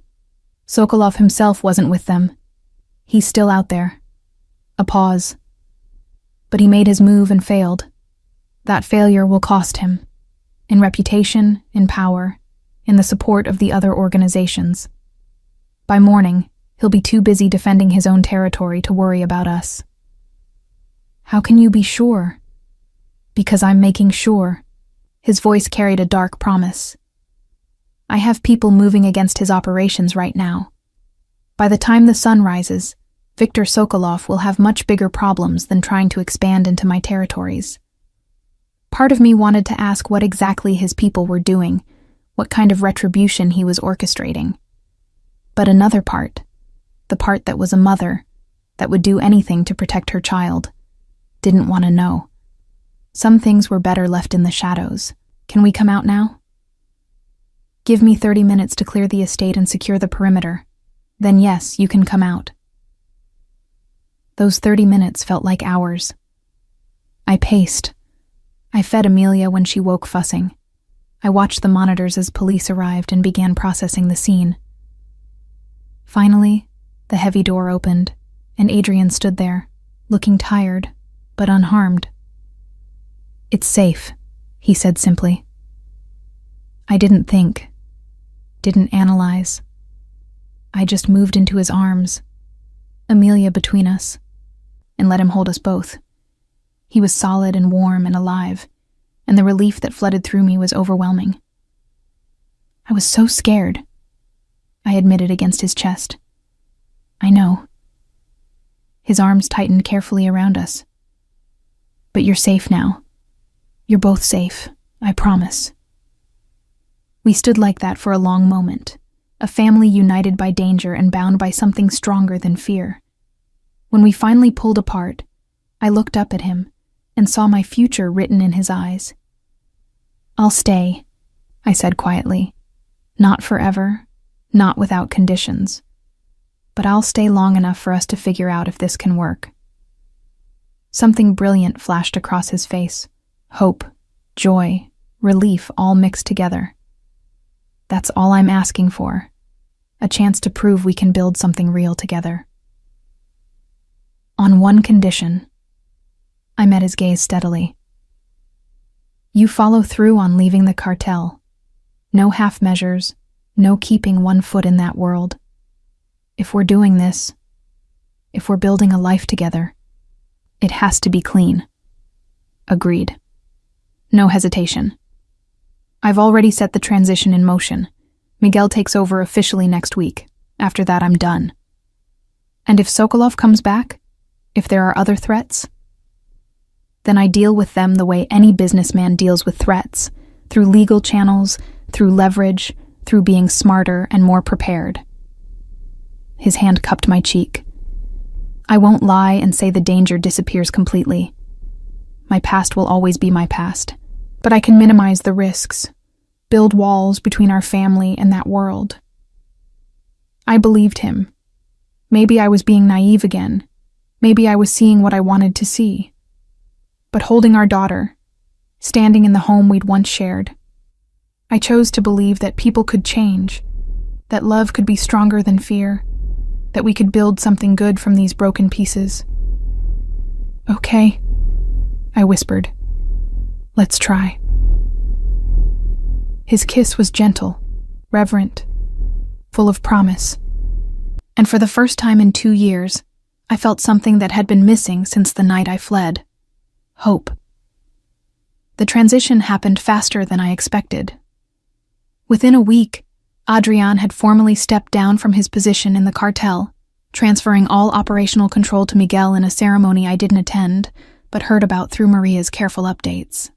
Sokolov himself wasn't with them. He's still out there. A pause. But he made his move and failed. That failure will cost him. In reputation, in power, in the support of the other organizations. By morning, he'll be too busy defending his own territory to worry about us. How can you be sure? Because I'm making sure. His voice carried a dark promise. I have people moving against his operations right now. By the time the sun rises, Viktor Sokolov will have much bigger problems than trying to expand into my territories. Part of me wanted to ask what exactly his people were doing, what kind of retribution he was orchestrating. But another part, the part that was a mother, that would do anything to protect her child, didn't want to know. Some things were better left in the shadows. Can we come out now? Give me 30 minutes to clear the estate and secure the perimeter. Then yes, you can come out. Those 30 minutes felt like hours. I paced. I fed Amelia when she woke fussing. I watched the monitors as police arrived and began processing the scene. Finally, the heavy door opened, and Adrian stood there, looking tired, but unharmed. It's safe, he said simply. I didn't think, didn't analyze. I just moved into his arms, Amelia between us, and let him hold us both. He was solid and warm and alive, and the relief that flooded through me was overwhelming. I was so scared, I admitted against his chest. I know. His arms tightened carefully around us. But you're safe now. You're both safe, I promise. We stood like that for a long moment, a family united by danger and bound by something stronger than fear. When we finally pulled apart, I looked up at him and saw my future written in his eyes. I'll stay, I said quietly. Not forever, not without conditions. But I'll stay long enough for us to figure out if this can work. Something brilliant flashed across his face. Hope, joy, relief all mixed together. That's all I'm asking for. a chance to prove we can build something real together. On one condition. I met his gaze steadily. You follow through on leaving the cartel. No half measures, no keeping one foot in that world. If we're doing this, if we're building a life together, it has to be clean. Agreed. No hesitation. I've already set the transition in motion. Miguel takes over officially next week. After that, I'm done. And if Sokolov comes back, if there are other threats, then I deal with them the way any businessman deals with threats, through legal channels, through leverage, through being smarter and more prepared. His hand cupped my cheek. I won't lie and say the danger disappears completely. My past will always be my past, but I can minimize the risks, build walls between our family and that world. I believed him. Maybe I was being naive again. Maybe I was seeing what I wanted to see. But holding our daughter, standing in the home we'd once shared, I chose to believe that people could change, that love could be stronger than fear, that we could build something good from these broken pieces. Okay, I whispered. Let's try. His kiss was gentle, reverent, full of promise. And for the first time in 2 years, I felt something that had been missing since the night I fled. Hope. The transition happened faster than I expected. Within a week, Adrian had formally stepped down from his position in the cartel, transferring all operational control to Miguel in a ceremony I didn't attend, but heard about through Maria's careful updates.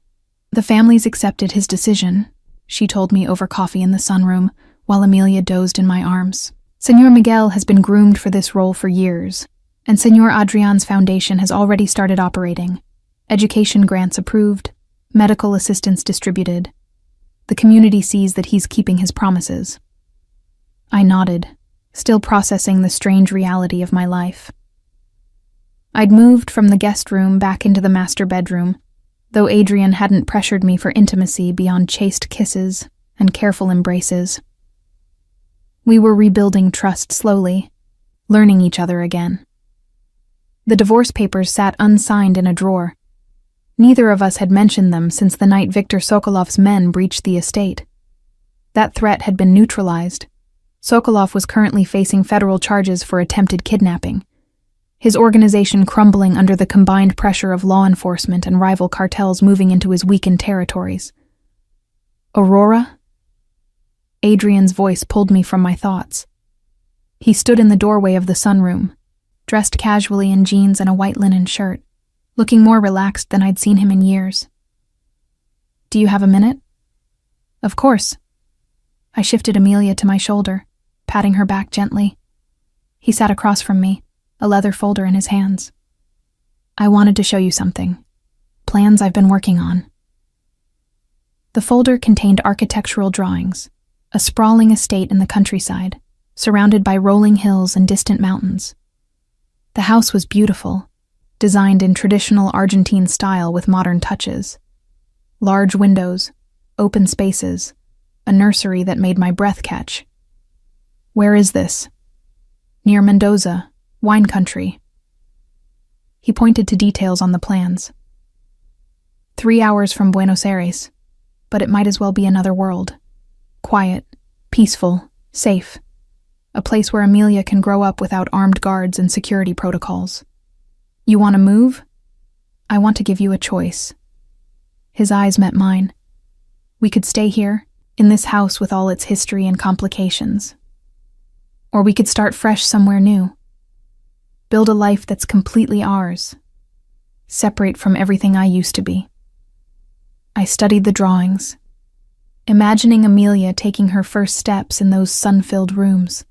The families accepted his decision, she told me over coffee in the sunroom, while Amelia dozed in my arms. Senor Miguel has been groomed for this role for years, and Senor Adrian's foundation has already started operating. Education grants approved, medical assistance distributed. The community sees that he's keeping his promises. I nodded, still processing the strange reality of my life. I'd moved from the guest room back into the master bedroom, though Adrian hadn't pressured me for intimacy beyond chaste kisses and careful embraces. We were rebuilding trust slowly, learning each other again. The divorce papers sat unsigned in a drawer. Neither of us had mentioned them since the night Viktor Sokolov's men breached the estate. That threat had been neutralized. Sokolov was currently facing federal charges for attempted kidnapping, his organization crumbling under the combined pressure of law enforcement and rival cartels moving into his weakened territories. Aurora? Adrian's voice pulled me from my thoughts. He stood in the doorway of the sunroom, dressed casually in jeans and a white linen shirt, looking more relaxed than I'd seen him in years. Do you have a minute? Of course. I shifted Amelia to my shoulder, patting her back gently. He sat across from me, a leather folder in his hands. I wanted to show you something. Plans I've been working on. The folder contained architectural drawings, a sprawling estate in the countryside, surrounded by rolling hills and distant mountains. The house was beautiful, designed in traditional Argentine style with modern touches. Large windows, open spaces, a nursery that made my breath catch. Where is this? Near Mendoza, wine country. He pointed to details on the plans. 3 hours from Buenos Aires, but it might as well be another world. Quiet, peaceful, safe. A place where Amelia can grow up without armed guards and security protocols. You want to move? I want to give you a choice. His eyes met mine. We could stay here, in this house with all its history and complications. Or we could start fresh somewhere new. Build a life that's completely ours. Separate from everything I used to be. I studied the drawings, imagining Amelia taking her first steps in those sun-filled rooms,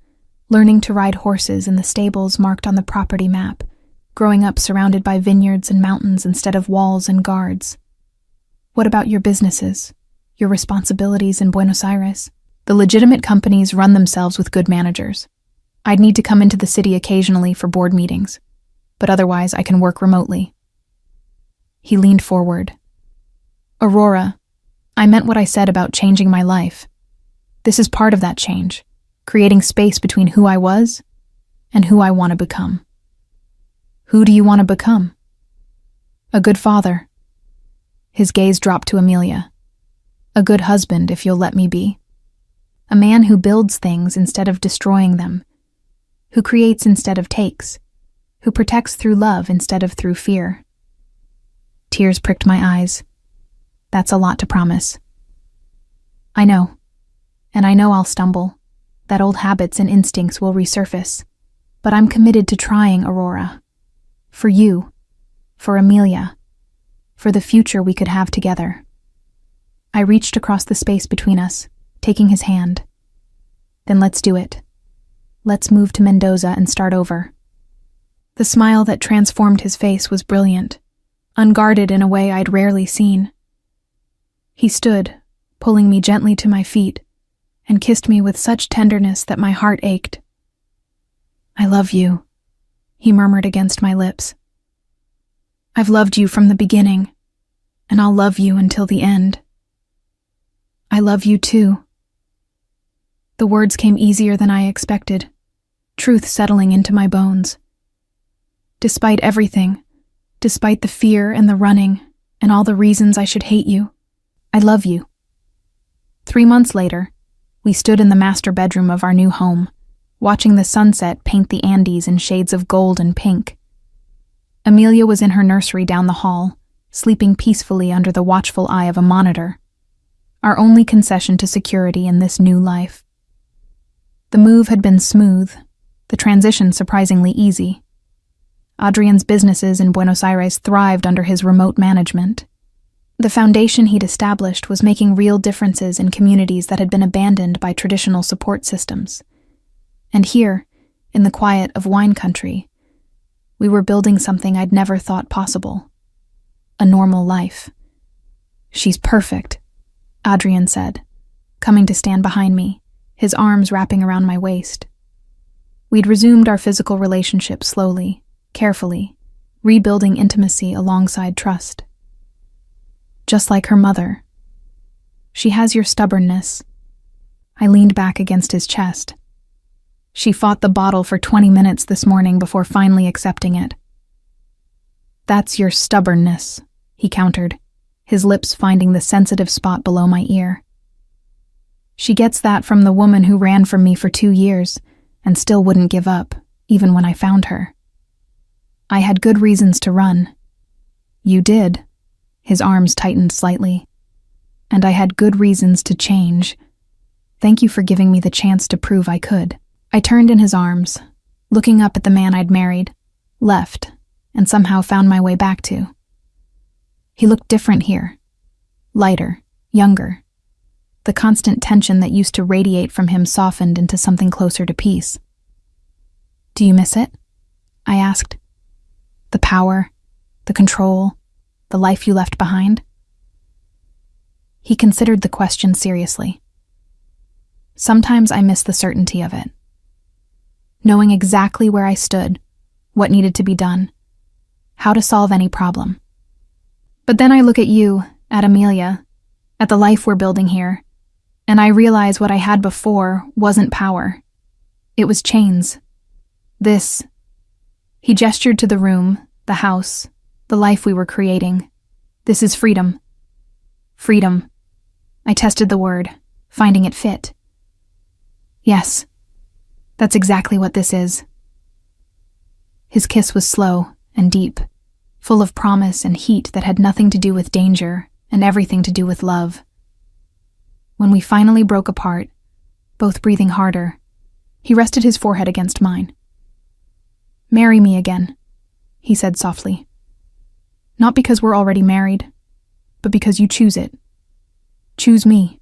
learning to ride horses in the stables marked on the property map, growing up surrounded by vineyards and mountains instead of walls and guards. What about your businesses, your responsibilities in Buenos Aires? The legitimate companies run themselves with good managers. I'd need to come into the city occasionally for board meetings, but otherwise I can work remotely. He leaned forward. Aurora, I meant what I said about changing my life. This is part of that change. creating space between who I was and who I want to become. Who do you want to become? A good father. His gaze dropped to Amelia. A good husband, if you'll let me be. A man who builds things instead of destroying them, who creates instead of takes, who protects through love instead of through fear. Tears pricked my eyes. That's a lot to promise. I know, and I know I'll stumble, that old habits and instincts will resurface, but I'm committed to trying, Aurora. For you, for Amelia, for the future we could have together. I reached across the space between us, taking his hand. Then let's do it. Let's move to Mendoza and start over. The smile that transformed his face was brilliant, unguarded in a way I'd rarely seen. He stood, pulling me gently to my feet, and kissed me with such tenderness that my heart ached. I love you, he murmured against my lips. I've loved you from the beginning, and I'll love you until the end. I love you too. The words came easier than I expected, truth settling into my bones. Despite everything, despite the fear and the running, and all the reasons I should hate you, I love you. 3 months later, we stood in the master bedroom of our new home, watching the sunset paint the Andes in shades of gold and pink. Amelia was in her nursery down the hall, sleeping peacefully under the watchful eye of a monitor, our only concession to security in this new life. The move had been smooth, the transition surprisingly easy. Adrian's businesses in Buenos Aires thrived under his remote management. The foundation he'd established was making real differences in communities that had been abandoned by traditional support systems. And here, in the quiet of wine country, we were building something I'd never thought possible. A normal life. She's perfect, Adrian said, coming to stand behind me, his arms wrapping around my waist. We'd resumed our physical relationship slowly, carefully, rebuilding intimacy alongside trust. Just like her mother. She has your stubbornness. I leaned back against his chest. She fought the bottle for 20 minutes this morning before finally accepting it. That's your stubbornness, he countered, his lips finding the sensitive spot below my ear. She gets that from the woman who ran from me for 2 years and still wouldn't give up, even when I found her. I had good reasons to run. You did. His arms tightened slightly. And I had good reasons to change. Thank you for giving me the chance to prove I could. I turned in his arms, looking up at the man I'd married, left, and somehow found my way back to. He looked different here. Lighter, younger. The constant tension that used to radiate from him softened into something closer to peace. Do you miss it? I asked. The power, the control, the life you left behind? He considered the question seriously. Sometimes I miss the certainty of it. Knowing exactly where I stood, what needed to be done, how to solve any problem. But then I look at you, at Amelia, at the life we're building here, and I realize what I had before wasn't power. It was chains. This. He gestured to the room, the house, the life we were creating. This is freedom. Freedom. I tested the word, finding it fit. Yes, that's exactly what this is. His kiss was slow and deep, full of promise and heat that had nothing to do with danger and everything to do with love. When we finally broke apart, both breathing harder, he rested his forehead against mine. Marry me again, he said softly. Not because we're already married, but because you choose it. Choose me.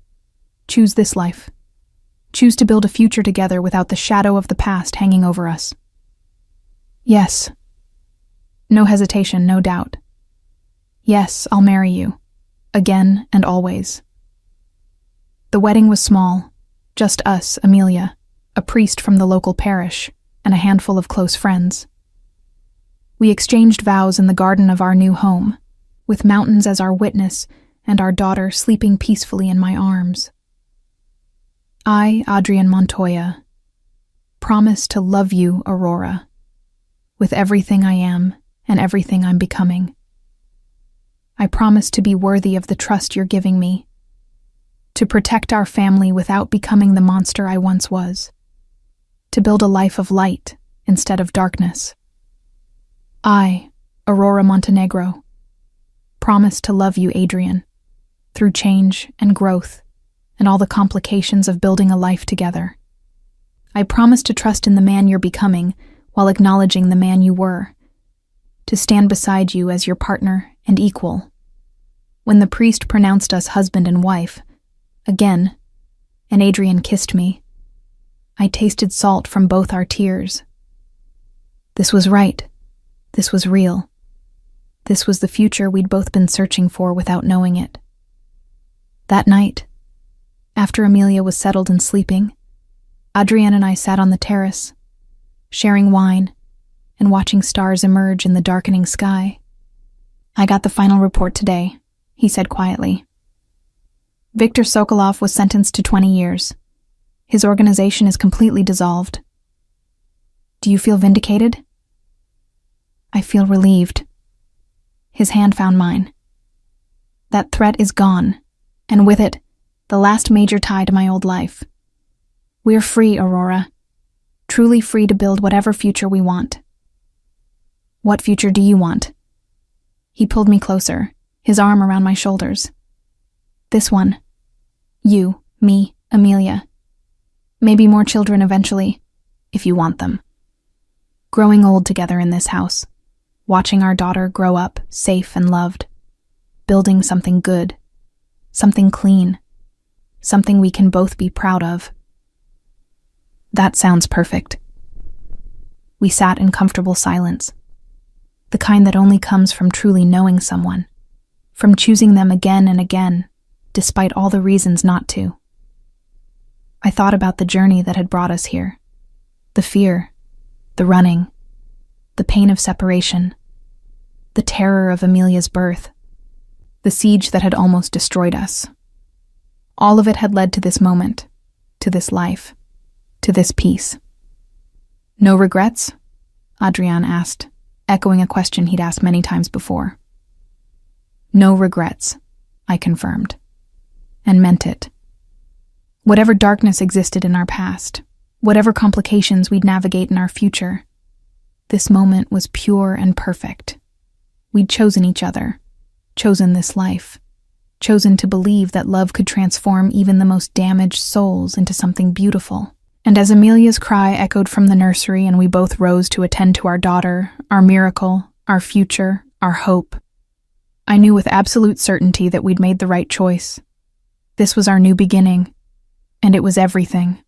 Choose this life. Choose to build a future together without the shadow of the past hanging over us. Yes. No hesitation, no doubt. Yes, I'll marry you. Again and always. The wedding was small. Just us, Amelia, a priest from the local parish, and a handful of close friends. We exchanged vows in the garden of our new home, with mountains as our witness and our daughter sleeping peacefully in my arms. I, Adrian Montoya, promise to love you, Aurora, with everything I am and everything I'm becoming. I promise to be worthy of the trust you're giving me, to protect our family without becoming the monster I once was, to build a life of light instead of darkness. I, Aurora Montenegro, promise to love you, Adrian, through change and growth and all the complications of building a life together. I promise to trust in the man you're becoming while acknowledging the man you were, to stand beside you as your partner and equal. When the priest pronounced us husband and wife, again, and Adrian kissed me, I tasted salt from both our tears. This was right. This was real. This was the future we'd both been searching for without knowing it. That night, after Amelia was settled and sleeping, Adrienne and I sat on the terrace, sharing wine and watching stars emerge in the darkening sky. I got the final report today, he said quietly. Viktor Sokolov was sentenced to 20 years. His organization is completely dissolved. Do you feel vindicated? I feel relieved. His hand found mine. That threat is gone, and with it, the last major tie to my old life. We're free, Aurora. Truly free to build whatever future we want. What future do you want? He pulled me closer, his arm around my shoulders. This one. You, me, Amelia. Maybe more children eventually, if you want them. Growing old together in this house, watching our daughter grow up safe and loved, building something good, something clean, something we can both be proud of. That sounds perfect. We sat in comfortable silence, the kind that only comes from truly knowing someone, from choosing them again and again, despite all the reasons not to. I thought about the journey that had brought us here, the fear, the running, the pain of separation, the terror of Amelia's birth, the siege that had almost destroyed us. All of it had led to this moment, to this life, to this peace. No regrets? Adrian asked, echoing a question he'd asked many times before. No regrets, I confirmed, and meant it. Whatever darkness existed in our past, whatever complications we'd navigate in our future, this moment was pure and perfect. We'd chosen each other, chosen this life, chosen to believe that love could transform even the most damaged souls into something beautiful. And as Amelia's cry echoed from the nursery and we both rose to attend to our daughter, our miracle, our future, our hope, I knew with absolute certainty that we'd made the right choice. This was our new beginning, and it was everything.